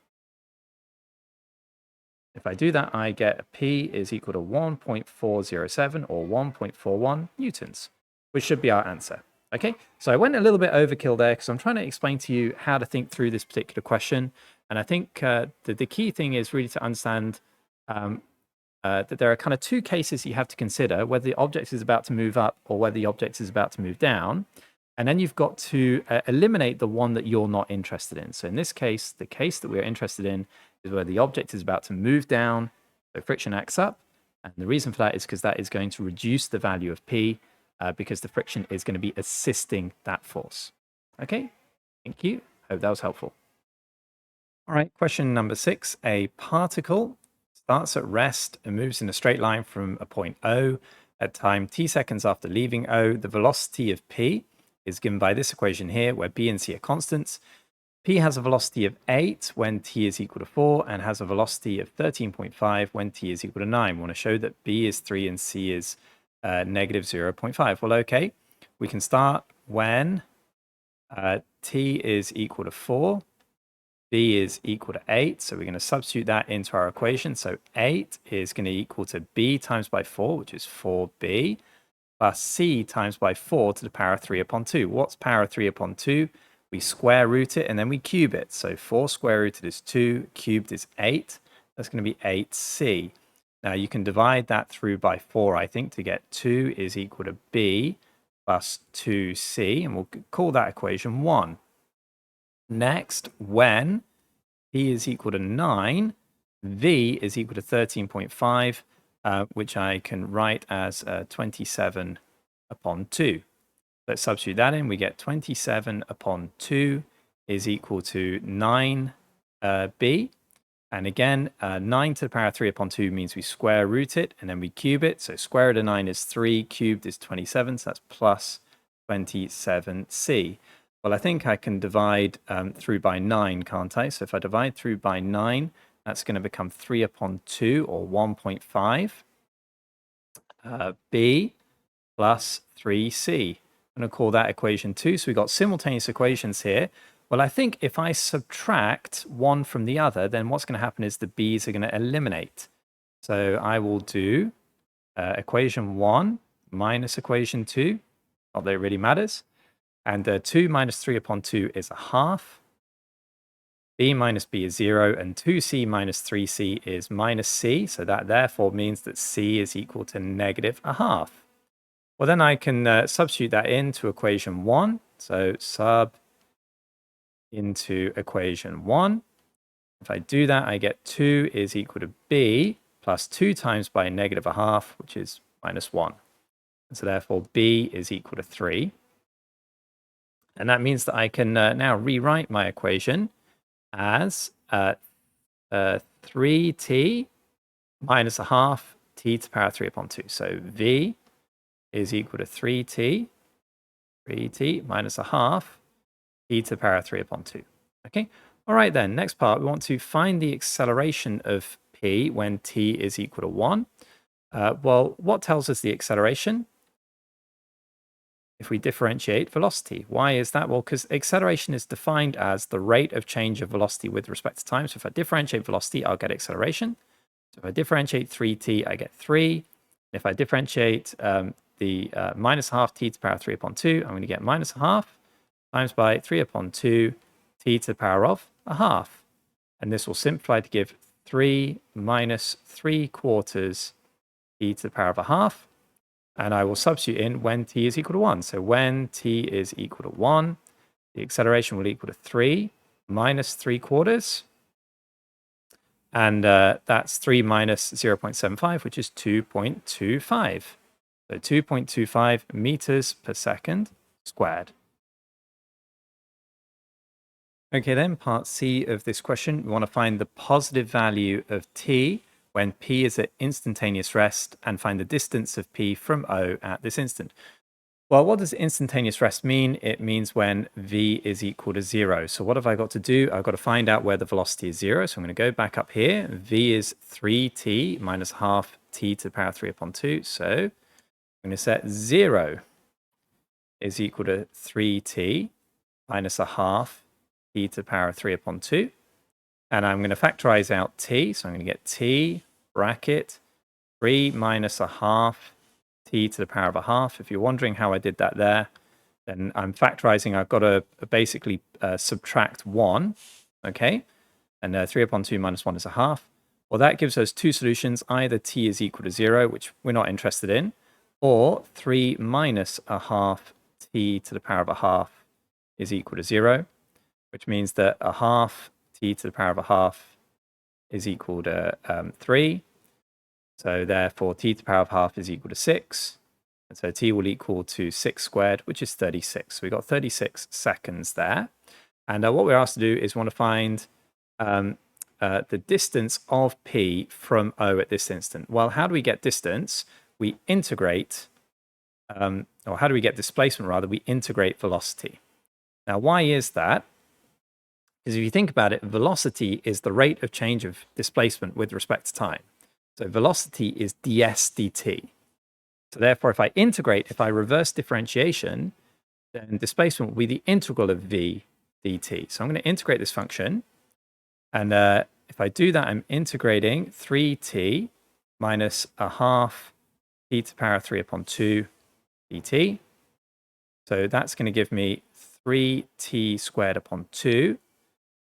If I do that, I get P is equal to 1.407 or 1.41 newtons, which should be our answer. Okay, so I went a little bit overkill there because I'm trying to explain to you how to think through this particular question. And I think the key thing is really to understand that there are kind of two cases you have to consider, whether the object is about to move up or whether the object is about to move down. And then you've got to eliminate the one that you're not interested in. So in this case, the case that we're interested in is where the object is about to move down, so friction acts up. And the reason for that is because that is going to reduce the value of P because the friction is going to be assisting that force. Okay, thank you. Hope that was helpful. All right, question number 6. A particle starts at rest and moves in a straight line from a point O at time t seconds after leaving O. The velocity of P is given by this equation here, where B and C are constants. P has a velocity of 8 when t is equal to 4 and has a velocity of 13.5 when t is equal to 9. We want to show that B is 3 and C is negative 0.5. Well, okay, we can start when t is equal to 4. B is equal to 8, so we're going to substitute that into our equation. So 8 is going to equal to B times by 4, which is 4B, plus C times by 4 to the power of 3 upon 2. What's power of 3 upon 2? We square root it and then we cube it. So 4 square rooted is 2, cubed is 8. That's going to be 8c. Now you can divide that through by 4, I think, to get 2 is equal to b plus 2c, and we'll call that equation 1. Next, when p is equal to 9, v is equal to 13.5, which I can write as 27 upon 2. Let's substitute that in. We get 27 upon 2 is equal to 9b. And again, 9 to the power of 3 upon 2 means we square root it, and then we cube it. So square root of 9 is 3, cubed is 27, so that's plus 27c. Well, I think I can divide through by 9, can't I? So if I divide through by 9, that's going to become 3 upon 2, or 1.5, b plus 3c. I'm going to call that equation 2. So we've got simultaneous equations here. Well, I think if I subtract one from the other, then what's going to happen is the b's are going to eliminate. So I will do equation 1 minus equation 2. Not that it really matters. And 2 minus 3 upon 2 is a half. b minus b is 0. And 2c minus 3c is minus c. So that therefore means that c is equal to negative a half. Well, then I can substitute that into equation 1. So sub into equation 1. If I do that, I get 2 is equal to b plus 2 times by negative a half, which is minus 1. And so therefore, b is equal to 3. And that means that I can now rewrite my equation as 3t minus a half t to the power of 3 upon 2. So v is equal to 3t minus a half e to the power of 3 upon 2. Okay, all right then, next part, we want to find the acceleration of p when t is equal to 1. Well, what tells us the acceleration? If we differentiate velocity. Why is that? Well, because acceleration is defined as the rate of change of velocity with respect to time. So if I differentiate velocity, I'll get acceleration. So if I differentiate 3t, I get 3. If I differentiate the minus half t to the power of 3 upon 2, I'm going to get minus a half times by 3 upon 2 t to the power of a half. And this will simplify to give 3 minus 3/4 t to the power of a half. And I will substitute in when t is equal to 1. So when t is equal to 1, the acceleration will equal to 3 minus 3/4. And that's 3 minus 0.75, which is 2.25. So 2.25 meters per second squared. Okay, then part C of this question, we want to find the positive value of t when p is at instantaneous rest and find the distance of p from O at this instant. Well, what does instantaneous rest mean? It means when v is equal to 0. So what have I got to do? I've got to find out where the velocity is 0. So I'm going to go back up here. V is 3t minus half t to the power of 3 upon 2. So I'm going to set 0 is equal to 3t minus a half t to the power of 3 upon 2. And I'm going to factorize out t. So I'm going to get t bracket 3 minus a half t to the power of a half. If you're wondering how I did that there, then I'm factorizing. I've got to basically subtract 1, okay? And 3 upon 2 minus 1 is a half. Well, that gives us two solutions. Either t is equal to 0, which we're not interested in, or 3 minus a half t to the power of a half is equal to 0, which means that a half t to the power of a half is equal to 3. So therefore, t to the power of half is equal to 6. And so t will equal to 6 squared, which is 36. So we got 36 seconds there. And what we're asked to do is want to find the distance of p from O at this instant. Well, how do we get distance? We integrate, or how do we get displacement rather? We integrate velocity. Now, why is that? Because if you think about it, velocity is the rate of change of displacement with respect to time. So velocity is ds dt. So therefore, if I integrate, if I reverse differentiation, then displacement will be the integral of v dt. So I'm going to integrate this function. And if I do that, I'm integrating 3t minus a half t to the power of 3 upon 2 dt. So that's going to give me 3t squared upon 2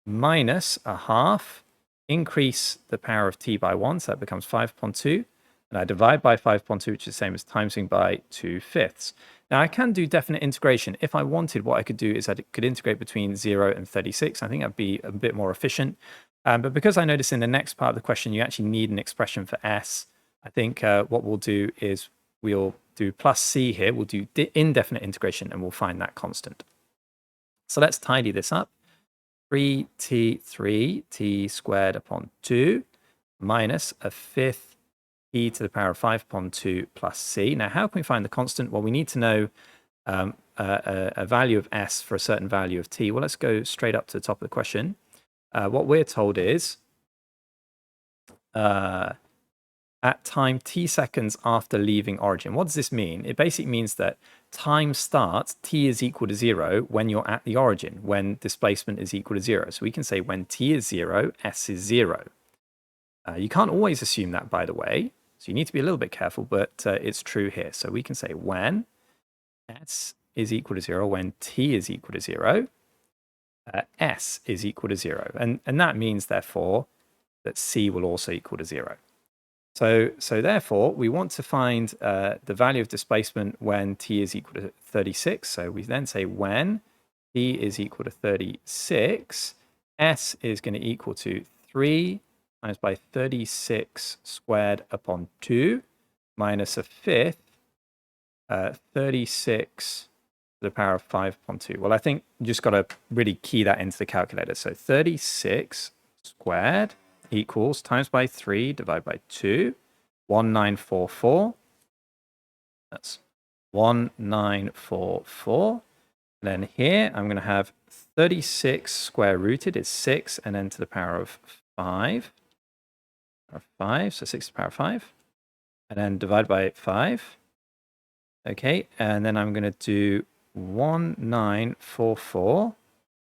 minus a half increase the power of t by 1, so that becomes 5 upon 2. And I divide by 5 upon 2, which is the same as timesing by 2/5. Now, I can do definite integration. If I wanted, what I could do is I could integrate between 0 and 36. I think that'd be a bit more efficient. But because I notice in the next part of the question, you actually need an expression for s, I think what we'll do is we'll do plus c here. We'll do indefinite integration, and we'll find that constant. So let's tidy this up. 3t squared upon 2 minus a fifth e to the power of 5 upon 2 plus c. Now, how can we find the constant? Well, we need to know a value of s for a certain value of t. Well, let's go straight up to the top of the question. What we're told is at time t seconds after leaving origin. What does this mean? It basically means that time starts, t is equal to 0 when you're at the origin, when displacement is equal to 0. So we can say when t is 0, s is 0. You can't always assume that, by the way. So you need to be a little bit careful, but it's true here. So we can say when s is equal to 0, when t is equal to 0, s is equal to 0. And that means, therefore, that c will also equal to 0. So therefore, we want to find the value of displacement when t is equal to 36. So we then say when t is equal to 36, s is going to equal to 3 times by 36 squared upon 2 minus a fifth, 36 to the power of 5 upon 2. Well, I think you just got to really key that into the calculator. So 36 squared equals times by 3 divided by 2, 1944. That's 1944. And then here I'm going to have 36 square rooted is 6, and then to the power of 5. So 6 to the power of 5. And then divide by 5. Okay, and then I'm going to do 1944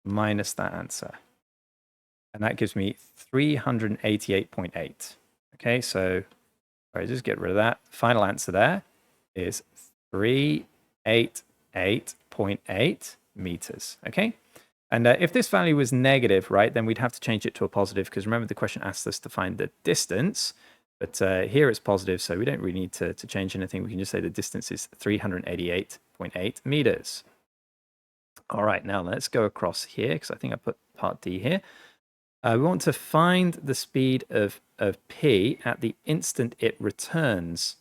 minus that answer. And that gives me 388.8. Okay, so just get rid of that. Final answer there is 388.8 meters. Okay, and if this value was negative, right, then we'd have to change it to a positive, because remember the question asked us to find the distance. But here it's positive, so we don't really need to change anything. We can just say the distance is 388.8 meters. All right, now let's go across here, because I think I put part D here. We want to find the speed of p at the instant it returns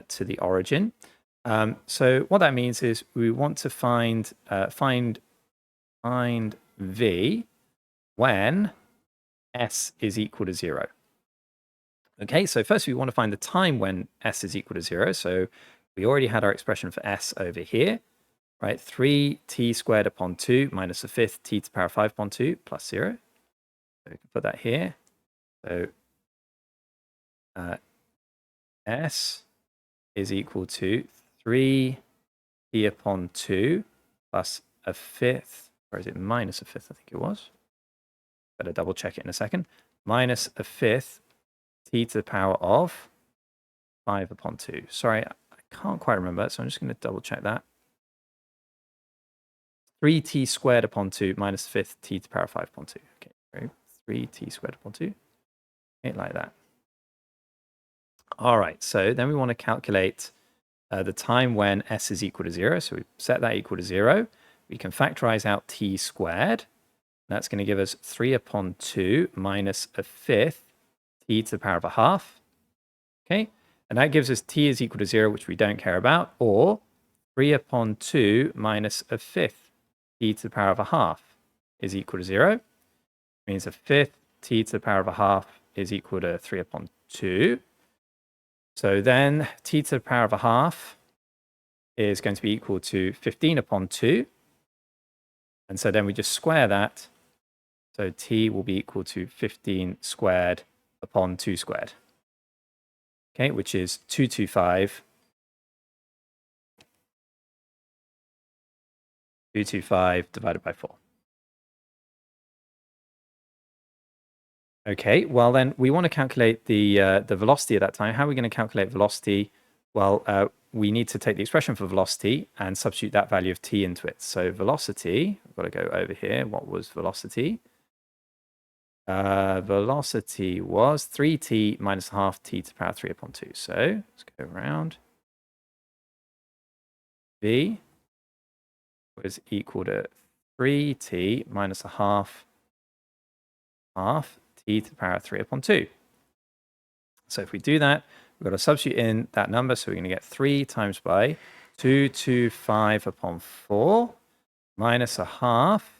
to the origin. So what that means is we want to find v when s is equal to 0. Okay, so first we want to find the time when s is equal to 0. So we already had our expression for s over here, right? 3t squared upon 2 minus a fifth t to the power of 5 upon 2 plus 0. So we can put that here. So s is equal to 3t upon 2 plus a fifth, or is it minus a fifth? I think it was. Better double check it in a second. Minus a fifth t to the power of 5 upon 2. Sorry, I can't quite remember, so I'm just going to double check that. 3t squared upon 2 minus a fifth t to the power of 5 upon 2. Okay, 3t squared upon 2. Okay, like that. All right, so then we want to calculate the time when s is equal to 0. So we set that equal to 0. We can factorize out t squared. That's going to give us 3 upon 2 minus a fifth t to the power of a half. Okay, and that gives us t is equal to 0, which we don't care about, or 3 upon 2 minus a fifth t to the power of a half is equal to 0. Means a fifth t to the power of a half is equal to 3 upon 2. So then t to the power of a half is going to be equal to 15 upon 2. And so then we just square that. So t will be equal to 15 squared upon 2 squared. Okay, which is 225. 225 divided by 4. Okay, well then we want to calculate the velocity at that time. How are we going to calculate velocity? Well, we need to take the expression for velocity and substitute that value of t into it. So velocity, I've got to go over here. What was velocity? velocity was 3t minus half t to the power 3 upon 2. So let's go around. V was equal to 3t minus a half t to the power 3 upon 2. So if we do that, we've got to substitute in that number. So we're going to get 3 times by 225 upon 4 minus a half.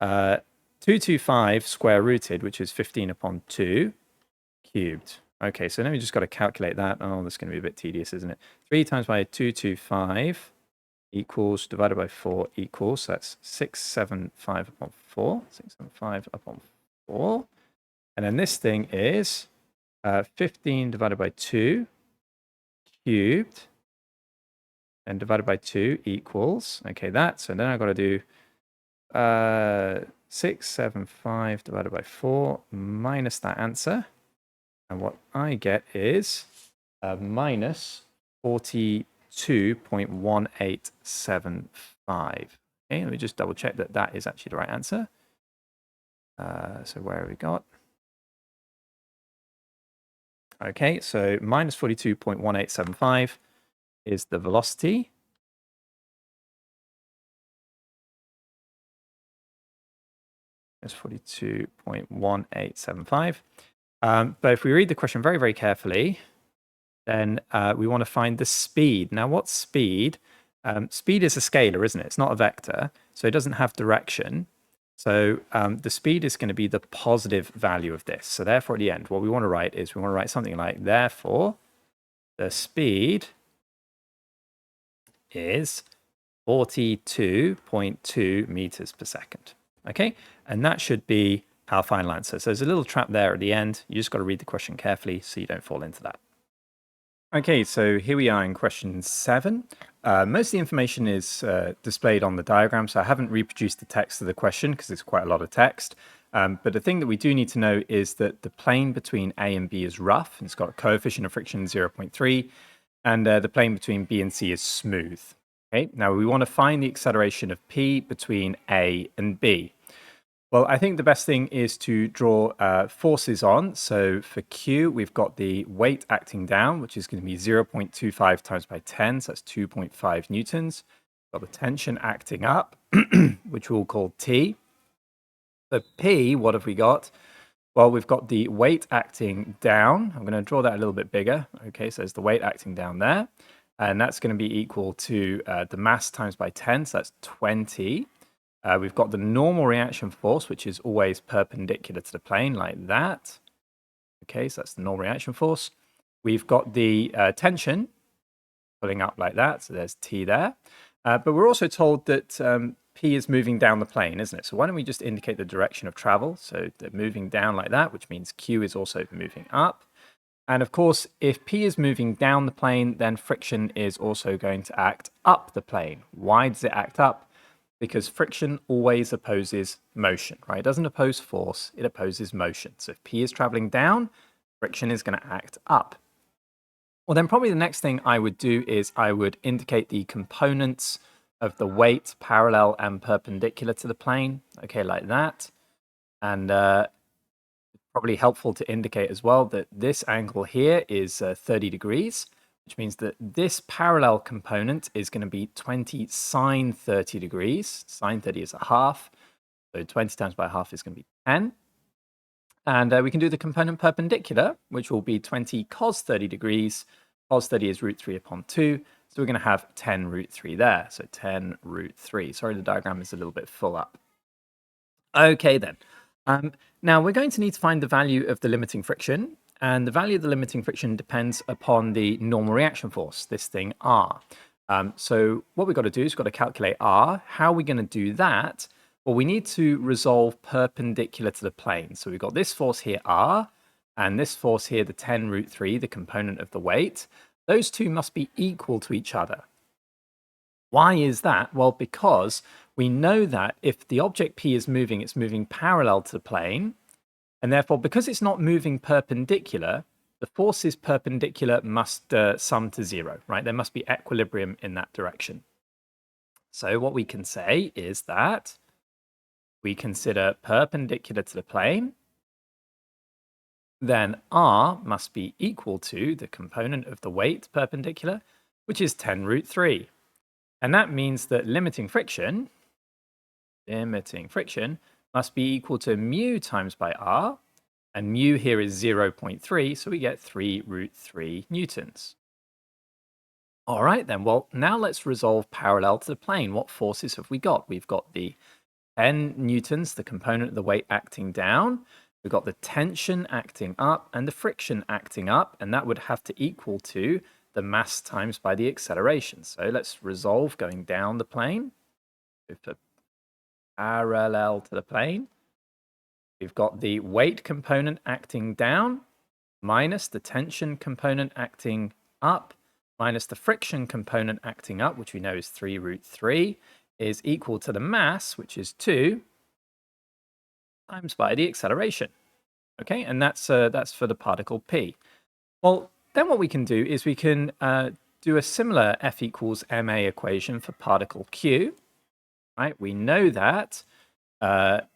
225 square rooted, which is 15 upon 2 cubed. Okay, so now we just got to calculate that. Oh, that's going to be a bit tedious, isn't it? 3 times by 225 equals, divided by 4 equals, so that's 675 upon 4. 675 upon 4. And then this thing is 15 divided by 2 cubed, and divided by 2 equals, okay, that. So then I've got to do 675 divided by 4 minus that answer. And what I get is minus 42.1875. Okay, let me just double check that that is actually the right answer. So where have we got? Okay, so minus 42.1875 is the velocity. It's 42.1875. But if we read the question very, very carefully, then we want to find the speed. Now, what's speed? Speed is a scalar, isn't it? It's not a vector, so it doesn't have direction. So the speed is going to be the positive value of this. So therefore, at the end, what we want to write is we want to write something like, therefore, the speed is 42.2 meters per second. Okay, and that should be our final answer. So there's a little trap there at the end. You just got to read the question carefully so you don't fall into that. Okay, so here we are in question 7. Most of the information is displayed on the diagram, so I haven't reproduced the text of the question because it's quite a lot of text. But the thing that we do need to know is that the plane between A and B is rough. It's got a coefficient of friction 0.3, and the plane between B and C is smooth. Okay, now we want to find the acceleration of P between A and B. Well, I think the best thing is to draw forces on. So for Q, we've got the weight acting down, which is going to be 0.25 times by 10, so that's 2.5 newtons. We've got the tension acting up, which we'll call T. For P, what have we got? Well, we've got the weight acting down. I'm going to draw that a little bit bigger. Okay, so there's the weight acting down there. And that's going to be equal to the mass times by 10, so that's 20. We've got the normal reaction force, which is always perpendicular to the plane, like that. Okay, so that's the normal reaction force. We've got the tension pulling up like that, so there's T there. But we're also told that P is moving down the plane, isn't it? So why don't we just indicate the direction of travel? So they're moving down like that, which means Q is also moving up. And of course, if P is moving down the plane, then friction is also going to act up the plane. Why does it act up? Because friction always opposes motion, right? It doesn't oppose force, it opposes motion. So if P is traveling down, friction is going to act up. Well, then probably the next thing I would do is I would indicate the components of the weight parallel and perpendicular to the plane, okay, like that. And probably helpful to indicate as well that this angle here is 30 degrees, which means that this parallel component is going to be 20 sine 30 degrees. Sine 30 is a half, so 20 times by a half is going to be 10. And we can do the component perpendicular, which will be 20 cos 30 degrees. Cos 30 is root 3 upon 2, so we're going to have 10 root 3 there. So 10 root 3. Sorry, the diagram is a little bit full up. Okay, then. Now, we're going to need to find the value of the limiting friction. And the value of the limiting friction depends upon the normal reaction force, this thing R. So what we've got to do is we've got to calculate R. How are we going to do that? Well, we need to resolve perpendicular to the plane. So we've got this force here, R, and this force here, the 10 root 3, the component of the weight. Those two must be equal to each other. Why is that? Well, because we know that if the object P is moving, it's moving parallel to the plane. And therefore, because it's not moving perpendicular, the forces perpendicular must sum to 0, right? There must be equilibrium in that direction. So what we can say is that we consider perpendicular to the plane, then r must be equal to the component of the weight perpendicular, which is 10 root 3. And that means that limiting friction must be equal to mu times by r, and mu here is 0.3, so we get 3 root 3 newtons. All right then, well, now let's resolve parallel to the plane. What forces have we got? We've got the 10 newtons, the component of the weight acting down. We've got the tension acting up and the friction acting up, and that would have to equal to the mass times by the acceleration. So let's resolve going down the plane. So for parallel to the plane, we've got the weight component acting down minus the tension component acting up minus the friction component acting up, which we know is 3 root 3, is equal to the mass, which is 2, times by the acceleration. Okay, and that's for the particle p. Well, then what we can do is we can do a similar F equals ma equation for particle q. Right, we know that the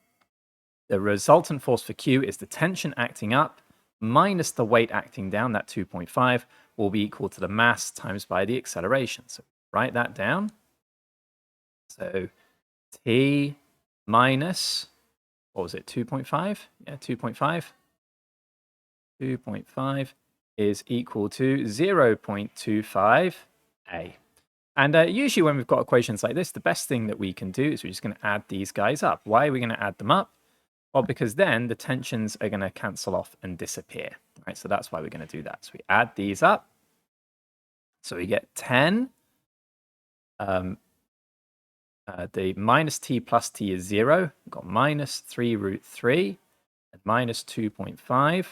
resultant force for q is the tension acting up minus the weight acting down, that 2.5, will be equal to the mass times by the acceleration. So write that down. So T minus, what was it, 2.5? Yeah, 2.5. 2.5 is equal to 0.25 A. And usually when we've got equations like this, the best thing that we can do is we're just going to add these guys up. Why are we going to add them up? Well, because then the tensions are going to cancel off and disappear. Right? So that's why we're going to do that. So we add these up. So we get 10. The minus t plus t is 0. We've got minus 3 root 3 and minus 2.5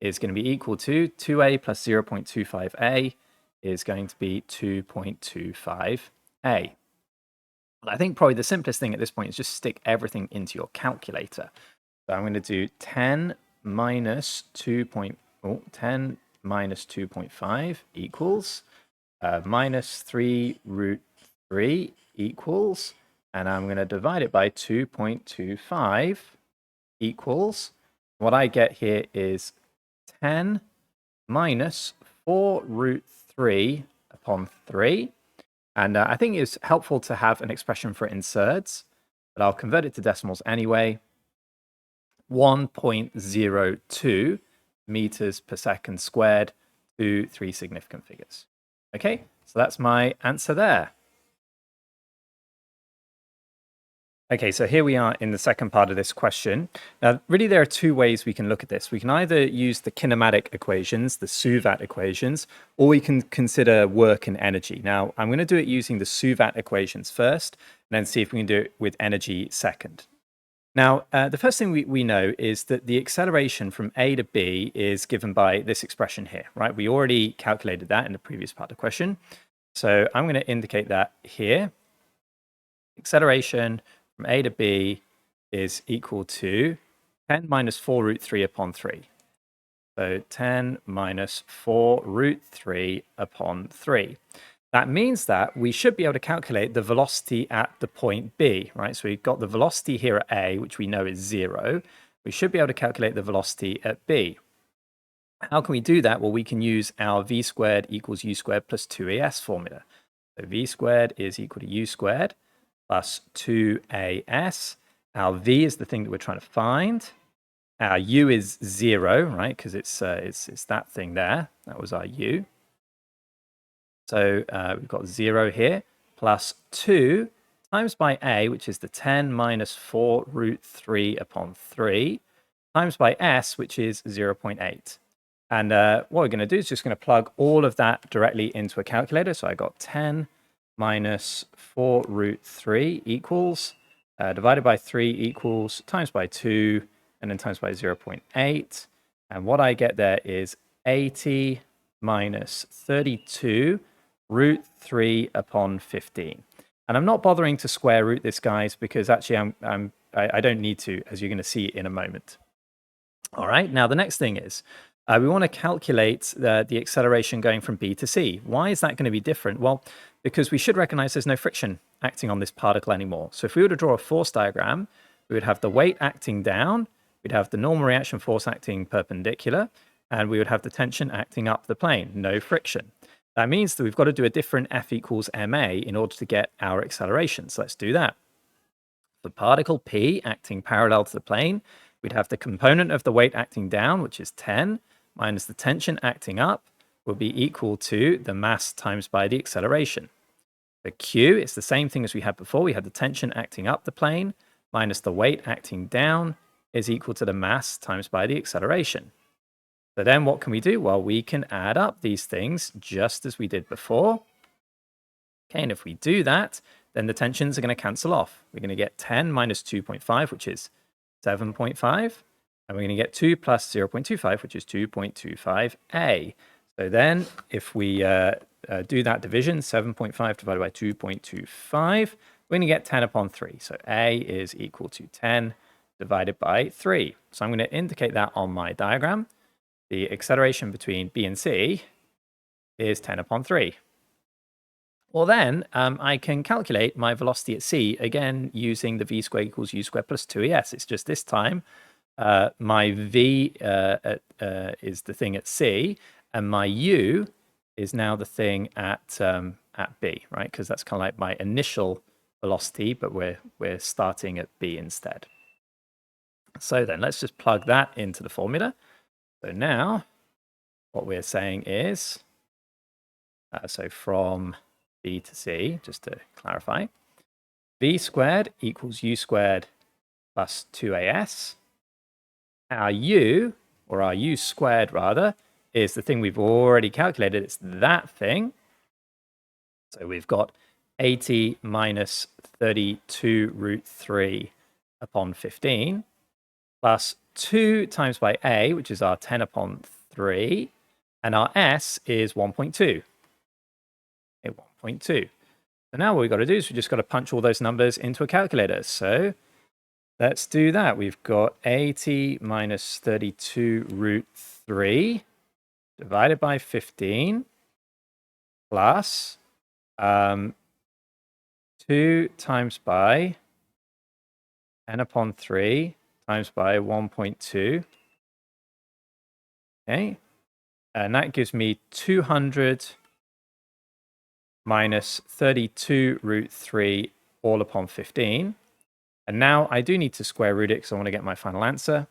is going to be equal to 2a plus 0.25a is going to be 2.25a. Well, I think probably the simplest thing at this point is just stick everything into your calculator. So I'm going to do 10 minus 2.5 equals minus 3 root 3 equals, and I'm going to divide it by 2.25 equals, what I get here is 10 minus 4 root 3 upon 3. And I think it's helpful to have an expression for it in surds, but I'll convert it to decimals anyway. 1.02 meters per second squared to 3 significant figures. Okay, so that's my answer there. Okay, so here we are in the second part of this question. Now, really, there are two ways we can look at this. We can either use the kinematic equations, the suvat equations, or we can consider work and energy. Now, I'm going to do it using the suvat equations first, and then see if we can do it with energy second. Now, the first thing we know is that the acceleration from A to B is given by this expression here, right? We already calculated that in the previous part of the question. So I'm going to indicate that here. Acceleration from A to B is equal to 10 minus 4 root 3 upon 3. So 10 minus 4 root 3 upon 3. That means that we should be able to calculate the velocity at the point B, right? So we've got the velocity here at A, which we know is 0. We should be able to calculate the velocity at B. How can we do that? Well, we can use our v squared equals u squared plus 2as formula. So v squared is equal to u squared plus 2as. Our v is the thing that we're trying to find. Our u is 0, right? Because it's that thing there. That was our u. So we've got 0 here, plus 2 times by a, which is the 10 minus 4 root 3 upon 3, times by s, which is 0.8. And what we're going to do is just going to plug all of that directly into a calculator. So I got 10 minus 4 root 3 equals, divided by 3 equals, times by 2, and then times by 0.8. And what I get there is 80 minus 32 root 3 upon 15. And I'm not bothering to square root this, guys, because actually I don't need to, as you're going to see in a moment. All right, now the next thing is, we want to calculate the acceleration going from B to C. Why is that going to be different? Well, because we should recognize there's no friction acting on this particle anymore. So if we were to draw a force diagram, we would have the weight acting down, we'd have the normal reaction force acting perpendicular, and we would have the tension acting up the plane, no friction. That means that we've got to do a different F equals ma in order to get our acceleration. So let's do that. For particle P acting parallel to the plane, we'd have the component of the weight acting down, which is 10, minus the tension acting up, will be equal to the mass times by the acceleration. For Q, it's the same thing as we had before. We had the tension acting up the plane, minus the weight acting down, is equal to the mass times by the acceleration. So then what can we do? Well, we can add up these things just as we did before. Okay, and if we do that, then the tensions are going to cancel off. We're going to get 10 minus 2.5, which is 7.5. And we're going to get 2 plus 0.25, which is 2.25a. So then if we do that division, 7.5 divided by 2.25, we're going to get 10 upon 3. So a is equal to 10 divided by 3. So I'm going to indicate that on my diagram. The acceleration between B and C is 10 upon 3. Well, then I can calculate my velocity at C, again, using the v squared equals u squared plus 2es. It's just this time my v is the thing at C, and my u is now the thing at B, right? Because that's kind of like my initial velocity, but we're starting at B instead. So then let's just plug that into the formula. So now what we're saying is, so from B to C, just to clarify, v squared equals u squared plus 2as. Our u, or our u squared rather, is the thing we've already calculated. It's that thing. So we've got 80 minus 32 root 3 upon 15 plus 2 times by a, which is our 10 upon 3, and our s is 1.2. Okay, 1.2. So now what we've got to do is we've just got to punch all those numbers into a calculator. So let's do that. We've got 80 minus 32 root 3 divided by 15 plus 2 times by 10 upon 3 times by 1.2. Okay, and that gives me 200 minus 32 root 3 all upon 15. And now I do need to square root it because I want to get my final answer.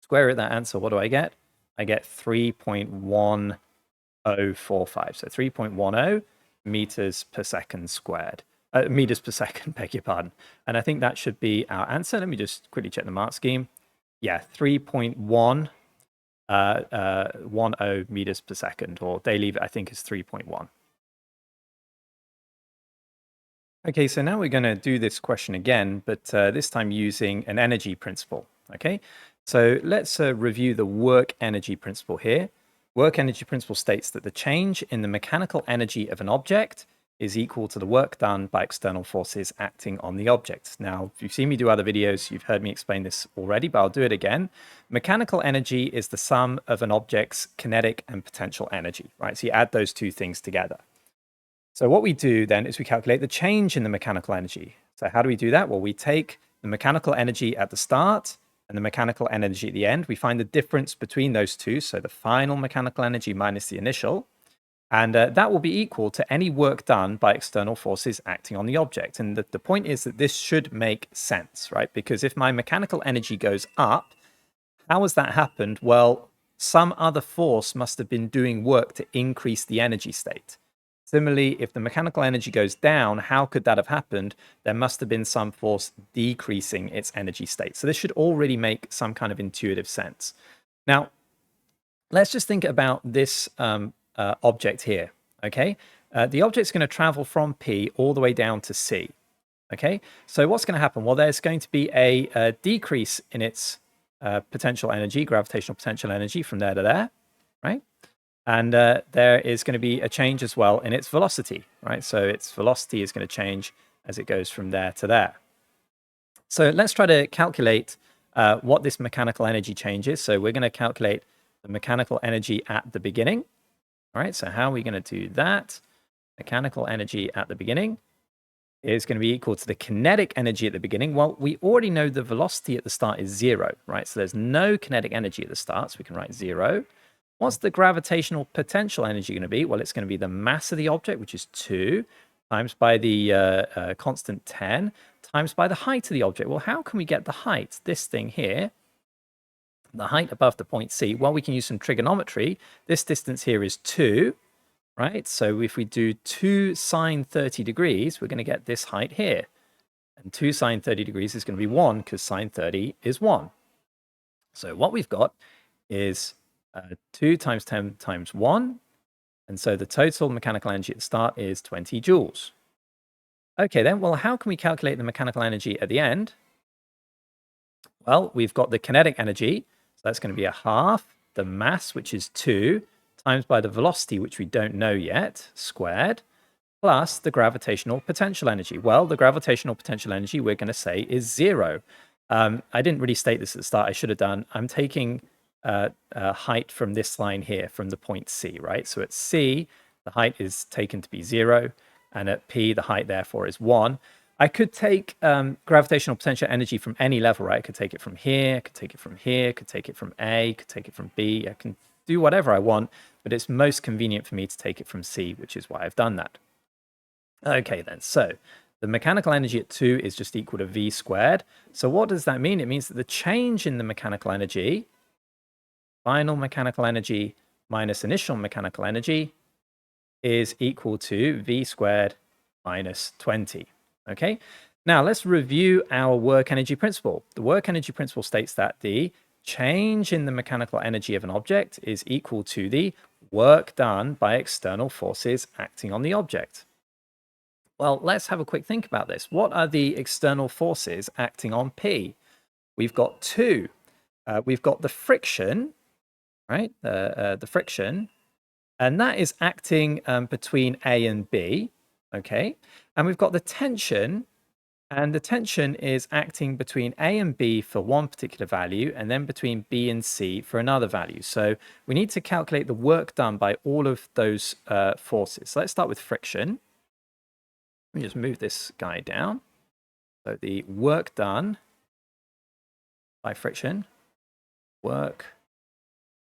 Square root that answer, what do I get? I get 3.1045. So 3.10 meters per second squared. Meters per second, beg your pardon. And I think that should be our answer. Let me just quickly check the mark scheme. Yeah, 3.10 meters per second, or they leave it, I think, as 3.1. Okay, so now we're going to do this question again, but this time using an energy principle. Okay, so let's review the work energy principle here. Work energy principle states that the change in the mechanical energy of an object is equal to the work done by external forces acting on the object. Now, if you've seen me do other videos, you've heard me explain this already, but I'll do it again. Mechanical energy is the sum of an object's kinetic and potential energy, right? So you add those two things together. So what we do then is we calculate the change in the mechanical energy. So how do we do that? Well, we take the mechanical energy at the start and the mechanical energy at the end. We find the difference between those two, so the final mechanical energy minus the initial, and that will be equal to any work done by external forces acting on the object. And the point is that this should make sense, right? Because if my mechanical energy goes up, how has that happened? Well, some other force must have been doing work to increase the energy state. Similarly, if the mechanical energy goes down, how could that have happened? There must have been some force decreasing its energy state. So this should already make some kind of intuitive sense. Now, let's just think about this object here, okay? The object's going to travel from P all the way down to C, okay? So what's going to happen? Well, there's going to be a decrease in its potential energy, gravitational potential energy from there to there, right? And there is going to be a change as well in its velocity, right? So its velocity is going to change as it goes from there to there. So let's try to calculate what this mechanical energy change is. So we're going to calculate the mechanical energy at the beginning. All right, so how are we going to do that? Mechanical energy at the beginning. is going to be equal to the kinetic energy at the beginning. Well, we already know the velocity at the start is 0, right? So there's no kinetic energy at the start, so we can write 0. What's the gravitational potential energy going to be? Well, it's going to be the mass of the object, which is 2, times by the constant 10, times by the height of the object. Well, how can we get the height? This thing here, the height above the point C. Well, we can use some trigonometry. This distance here is 2, right? So if we do 2 sine 30 degrees, we're going to get this height here. And 2 sine 30 degrees is going to be 1 because sine 30 is 1. So what we've got is 2 times 10 times 1. And so the total mechanical energy at the start is 20 joules. Okay, then, well, how can we calculate the mechanical energy at the end? Well, we've got the kinetic energy. So that's going to be a half the mass, which is 2, times by the velocity, which we don't know yet, squared, plus the gravitational potential energy. Well, the gravitational potential energy we're going to say is 0. I didn't really state this at the start. I should have done. I'm taking height from this line here, from the point C, right? So at C, the height is taken to be 0, and at P, the height therefore is 1. I could take gravitational potential energy from any level, right? I could take it from here, could take it from here, could take it from A, could take it from B. I can do whatever I want, but it's most convenient for me to take it from C, which is why I've done that. Okay, then, so the mechanical energy at 2 is just equal to V squared. So what does that mean? It means that the change in the mechanical energy, final mechanical energy minus initial mechanical energy, is equal to V squared minus 20. Okay, now let's review our work energy principle. The work energy principle states that the change in the mechanical energy of an object is equal to the work done by external forces acting on the object. Well, let's have a quick think about this. What are the external forces acting on P? We've got 2. We've got the friction, right? The friction, and that is acting between A and B, okay? And we've got the tension, and the tension is acting between A and B for one particular value, and then between B and C for another value. So we need to calculate the work done by all of those forces. So let's start with friction. Let me just move this guy down. So the work done by friction, work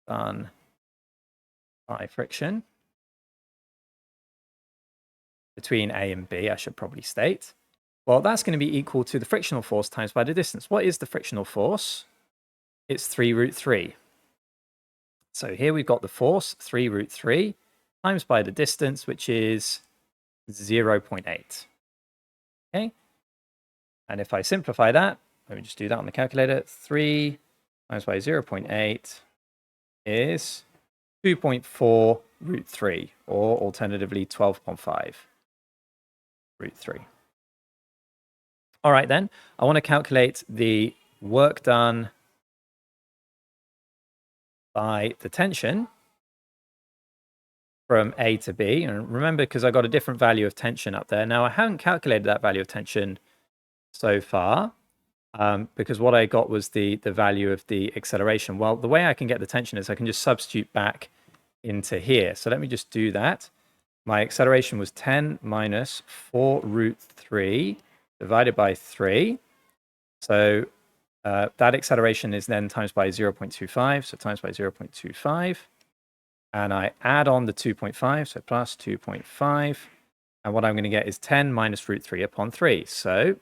done by friction between A and B, I should probably state. Well, that's going to be equal to the frictional force times by the distance. What is the frictional force? It's 3 root 3. So here we've got the force, 3 root 3, times by the distance, which is 0.8. Okay? And if I simplify that, let me just do that on the calculator. 3 times by 0.8 is 2.4 root 3, or alternatively 12.5 root 3. All right, then, I want to calculate the work done by the tension from A to B. And remember, because I got a different value of tension up there. Now, I haven't calculated that value of tension so far, because what I got was the value of the acceleration. Well, the way I can get the tension is I can just substitute back into here. So let me just do that. My acceleration was 10 minus 4 root 3 divided by 3. So that acceleration is then times by 0.25. So times by 0.25. And I add on the 2.5, so plus 2.5. And what I'm going to get is 10 minus root 3 upon 3. So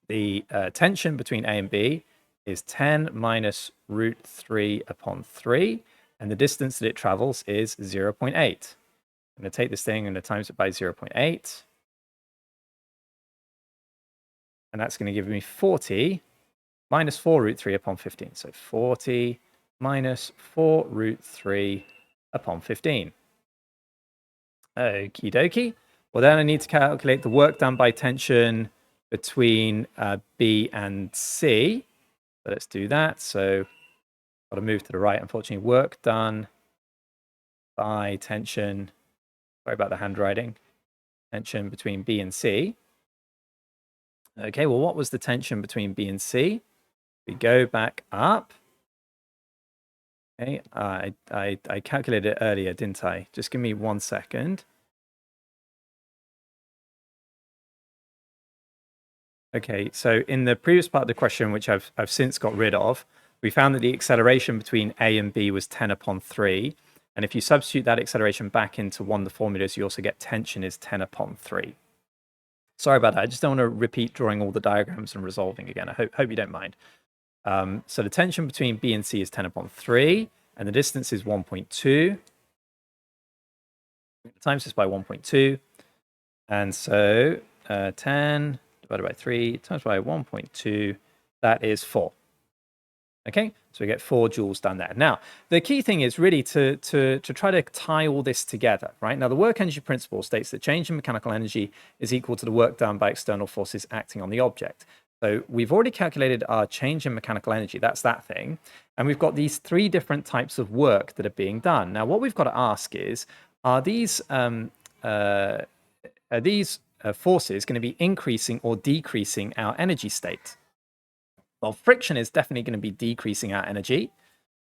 the tension between A and B is 10 minus root 3 upon 3. And the distance that it travels is 0.8. I'm going to take this thing and times it by 0.8. And that's going to give me 40 minus 4 root 3 upon 15. So 40 minus 4 root 3 upon 15. Okie dokie. Well, then I need to calculate the work done by tension between B and C. So let's do that. So got to move to the right. Unfortunately, work done by tension. Sorry about the handwriting. Tension between B and C. Okay, well, what was the tension between B and C? We go back up. Okay, I calculated it earlier, didn't I? Just give me 1 second. Okay, so in the previous part of the question, which I've since got rid of, we found that the acceleration between A and B was 10 upon 3. And if you substitute that acceleration back into one of the formulas, you also get tension is 10 upon 3. Sorry about that. I just don't want to repeat drawing all the diagrams and resolving again. I hope you don't mind. So the tension between B and C is 10 upon 3, and the distance is 1.2. Times this by 1.2. And so 10 divided by 3 times by 1.2, that is 4. Okay, so we get 4 joules done there. Now, the key thing is really to try to tie all this together, right? Now, the work energy principle states that change in mechanical energy is equal to the work done by external forces acting on the object. So we've already calculated our change in mechanical energy. That's that thing. And we've got these 3 different types of work that are being done. Now, what we've got to ask is, are these forces going to be increasing or decreasing our energy state? Well, friction is definitely going to be decreasing our energy.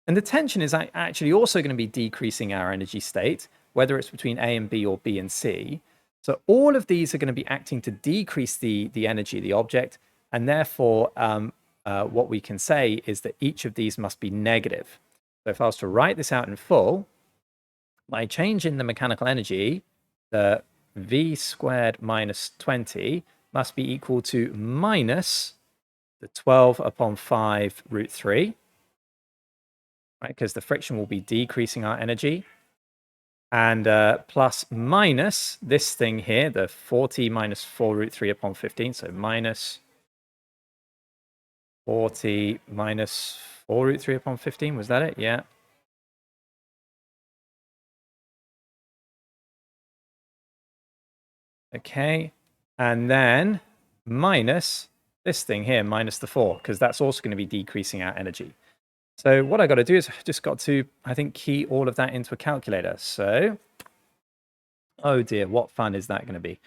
And the tension is actually also going to be decreasing our energy state, whether it's between A and B or B and C. So all of these are going to be acting to decrease the energy of the object. And therefore, what we can say is that each of these must be negative. So if I was to write this out in full, my change in the mechanical energy, the V squared minus 20, must be equal to minus the 12 upon 5 root 3, right? Because the friction will be decreasing our energy. And plus minus this thing here, the 40 minus 4 root 3 upon 15. So minus 40 minus 4 root 3 upon 15. Was that it? Yeah. Okay. And then minus this thing here, minus the 4, because that's also going to be decreasing our energy. So what I got to do is just got to, I think, key all of that into a calculator. So, oh dear, what fun is that going to be?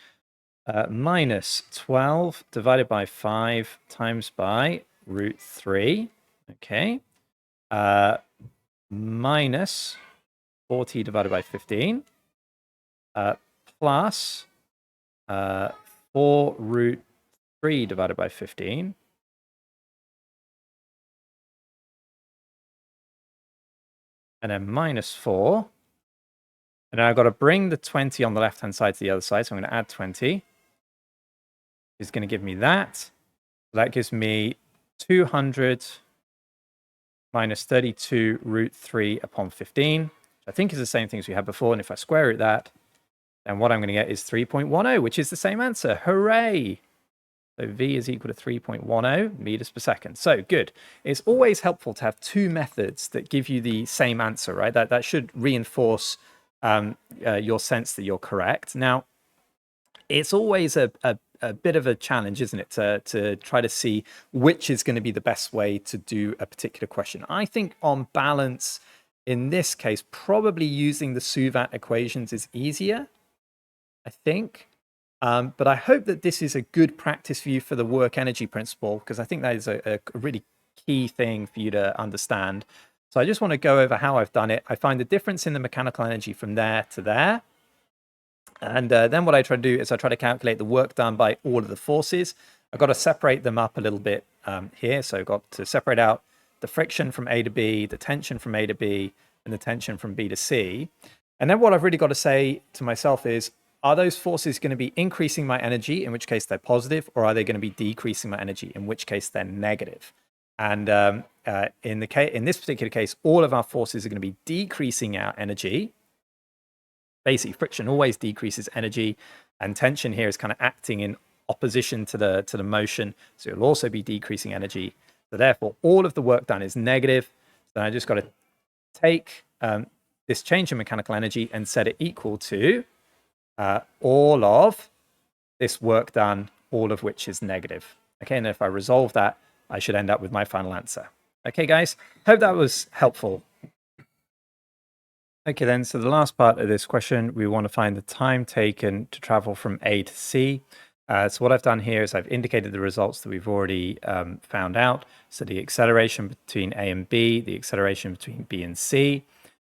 Minus 12 divided by 5 times by root 3. Okay. Minus 40 divided by 15. Plus 4 root 3 divided by 15. And then minus 4. And now I've got to bring the 20 on the left-hand side to the other side. So I'm going to add 20. It's going to give me that. That gives me 200 minus 32 root 3 upon 15, which I think is the same thing as we had before. And if I square root that, then what I'm going to get is 3.10, which is the same answer. Hooray! So V is equal to 3.10 meters per second. So good. It's always helpful to have 2 methods that give you the same answer, right? That should reinforce your sense that you're correct. Now, it's always a bit of a challenge, isn't it, to try to see which is going to be the best way to do a particular question. I think on balance, in this case, probably using the suvat equations is easier, I think. But I hope that this is a good practice for you for the work energy principle, because I think that is a really key thing for you to understand. So I just want to go over how I've done it. I find the difference in the mechanical energy from there to there. And then what I try to do is I try to calculate the work done by all of the forces. I've got to separate them up a little bit here. So I've got to separate out the friction from A to B, the tension from A to B, and the tension from B to C. And then what I've really got to say to myself is, are those forces going to be increasing my energy, in which case they're positive, or are they going to be decreasing my energy, in which case they're negative? And in this particular case, all of our forces are going to be decreasing our energy. Basically, friction always decreases energy, and tension here is kind of acting in opposition to the motion, so it'll also be decreasing energy. So therefore, all of the work done is negative. So I just got to take this change in mechanical energy and set it equal to all of this work done, all of which is negative. Okay, and if I resolve that, I should end up with my final answer. Okay, guys, hope that was helpful. Okay, then, so the last part of this question, we want to find the time taken to travel from A to C. So what I've done here is I've indicated the results that we've already found out. So the acceleration between A and B, the acceleration between B and C.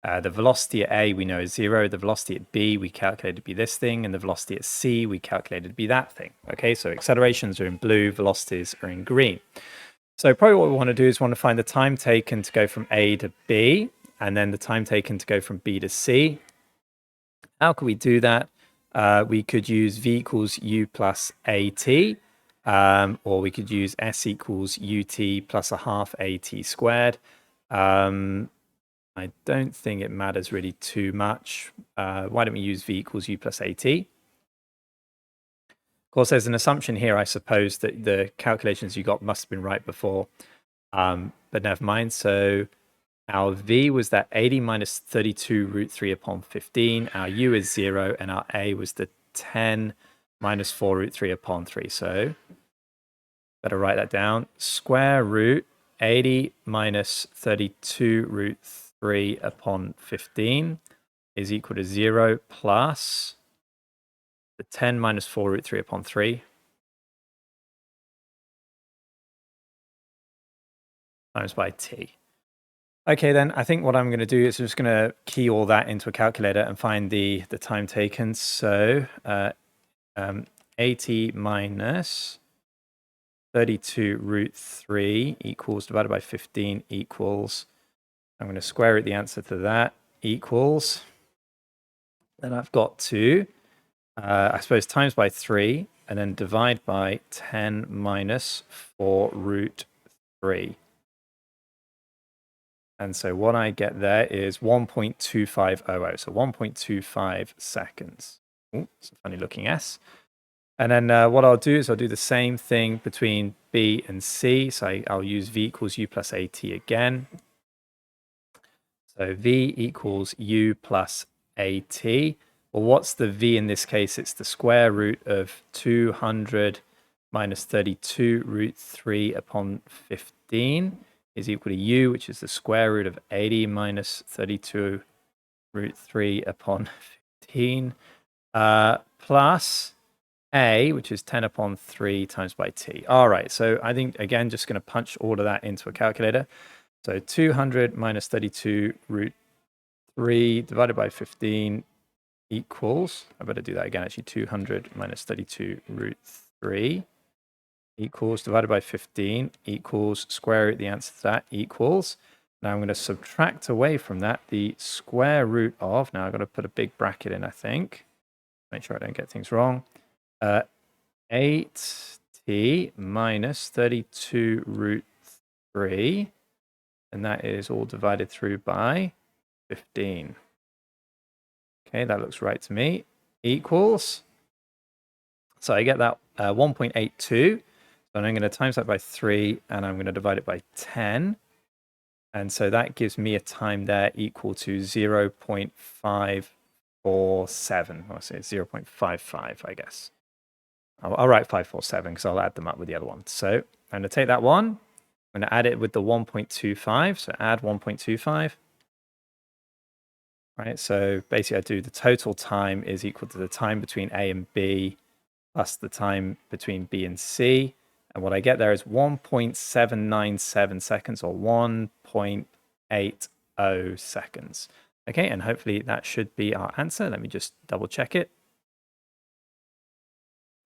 The velocity at A we know is 0. The velocity at B we calculated to be this thing, and the velocity at C we calculated to be that thing. Okay, so accelerations are in blue, velocities are in green. So probably what we want to do is want to find the time taken to go from A to B, and then the time taken to go from B to C. How can we do that? We could use V equals U plus AT, or we could use S equals UT plus a half AT squared. I don't think it matters really too much. Why don't we use V equals U plus AT? Of course, there's an assumption here, I suppose, that the calculations you got must have been right before, but never mind. So our V was that 80 minus 32 root 3 upon 15. Our U is 0, and our A was the 10 minus 4 root 3 upon 3. So better write that down. Square root 80 minus 32 root 3 upon 15 is equal to 0 plus the 10 minus 4 root 3 upon 3 times by t. Okay, then I think what I'm going to do is I'm just going to key all that into a calculator and find the time taken. So 80 minus 32 root 3 equals, divided by 15 equals, I'm going to square root the answer to that, equals, then I've got to, I suppose, times by 3, and then divide by 10 minus 4 root 3. And so what I get there is 1.2500, so 1.25 seconds. Ooh, it's a funny looking S. And then what I'll do is I'll do the same thing between B and C. So I'll use V equals U plus AT again. So V equals U plus AT. Well, what's the V in this case? It's the square root of 200 minus 32 root 3 upon 15 is equal to U, which is the square root of 80 minus 32 root 3 upon 15, plus A, which is 10 upon 3 times by T. All right, so I think, again, just going to punch all of that into a calculator. So 200 minus 32 root 3 divided by 15 equals, I better do that again, actually, 200 minus 32 root 3 equals, divided by 15 equals, square root the answer to that equals. Now I'm going to subtract away from that the square root of, now I've got to put a big bracket in, I think, make sure I don't get things wrong, 8t minus 32 root 3, and that is all divided through by 15. Okay, that looks right to me, equals, so I get that 1.82, and I'm going to times that by 3, and I'm going to divide it by 10. And so that gives me a time there equal to 0.547. I'll say 0.55, I guess. I'll write 547 because I'll add them up with the other one. So I'm going to take that one. I'm going to add it with the 1.25. So add 1.25. Right, so basically I do the total time is equal to the time between A and B plus the time between B and C. And what I get there is 1.797 seconds, or 1.80 seconds. Okay, and hopefully that should be our answer. Let me just double check it.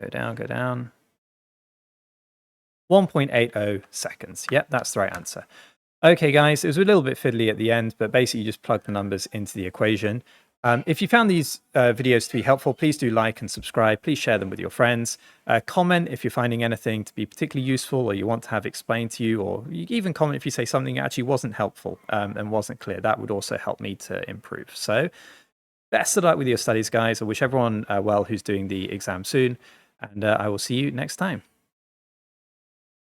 Go down, go down. 1.80 seconds. Yep, that's the right answer. Okay, guys, it was a little bit fiddly at the end, but basically you just plug the numbers into the equation. If you found these videos to be helpful, please do like and subscribe. Please share them with your friends. Comment if you're finding anything to be particularly useful or you want to have explained to you, or you even comment if you say something actually wasn't helpful and wasn't clear. That would also help me to improve. So best of luck with your studies, guys. I wish everyone well who's doing the exam soon, and I will see you next time.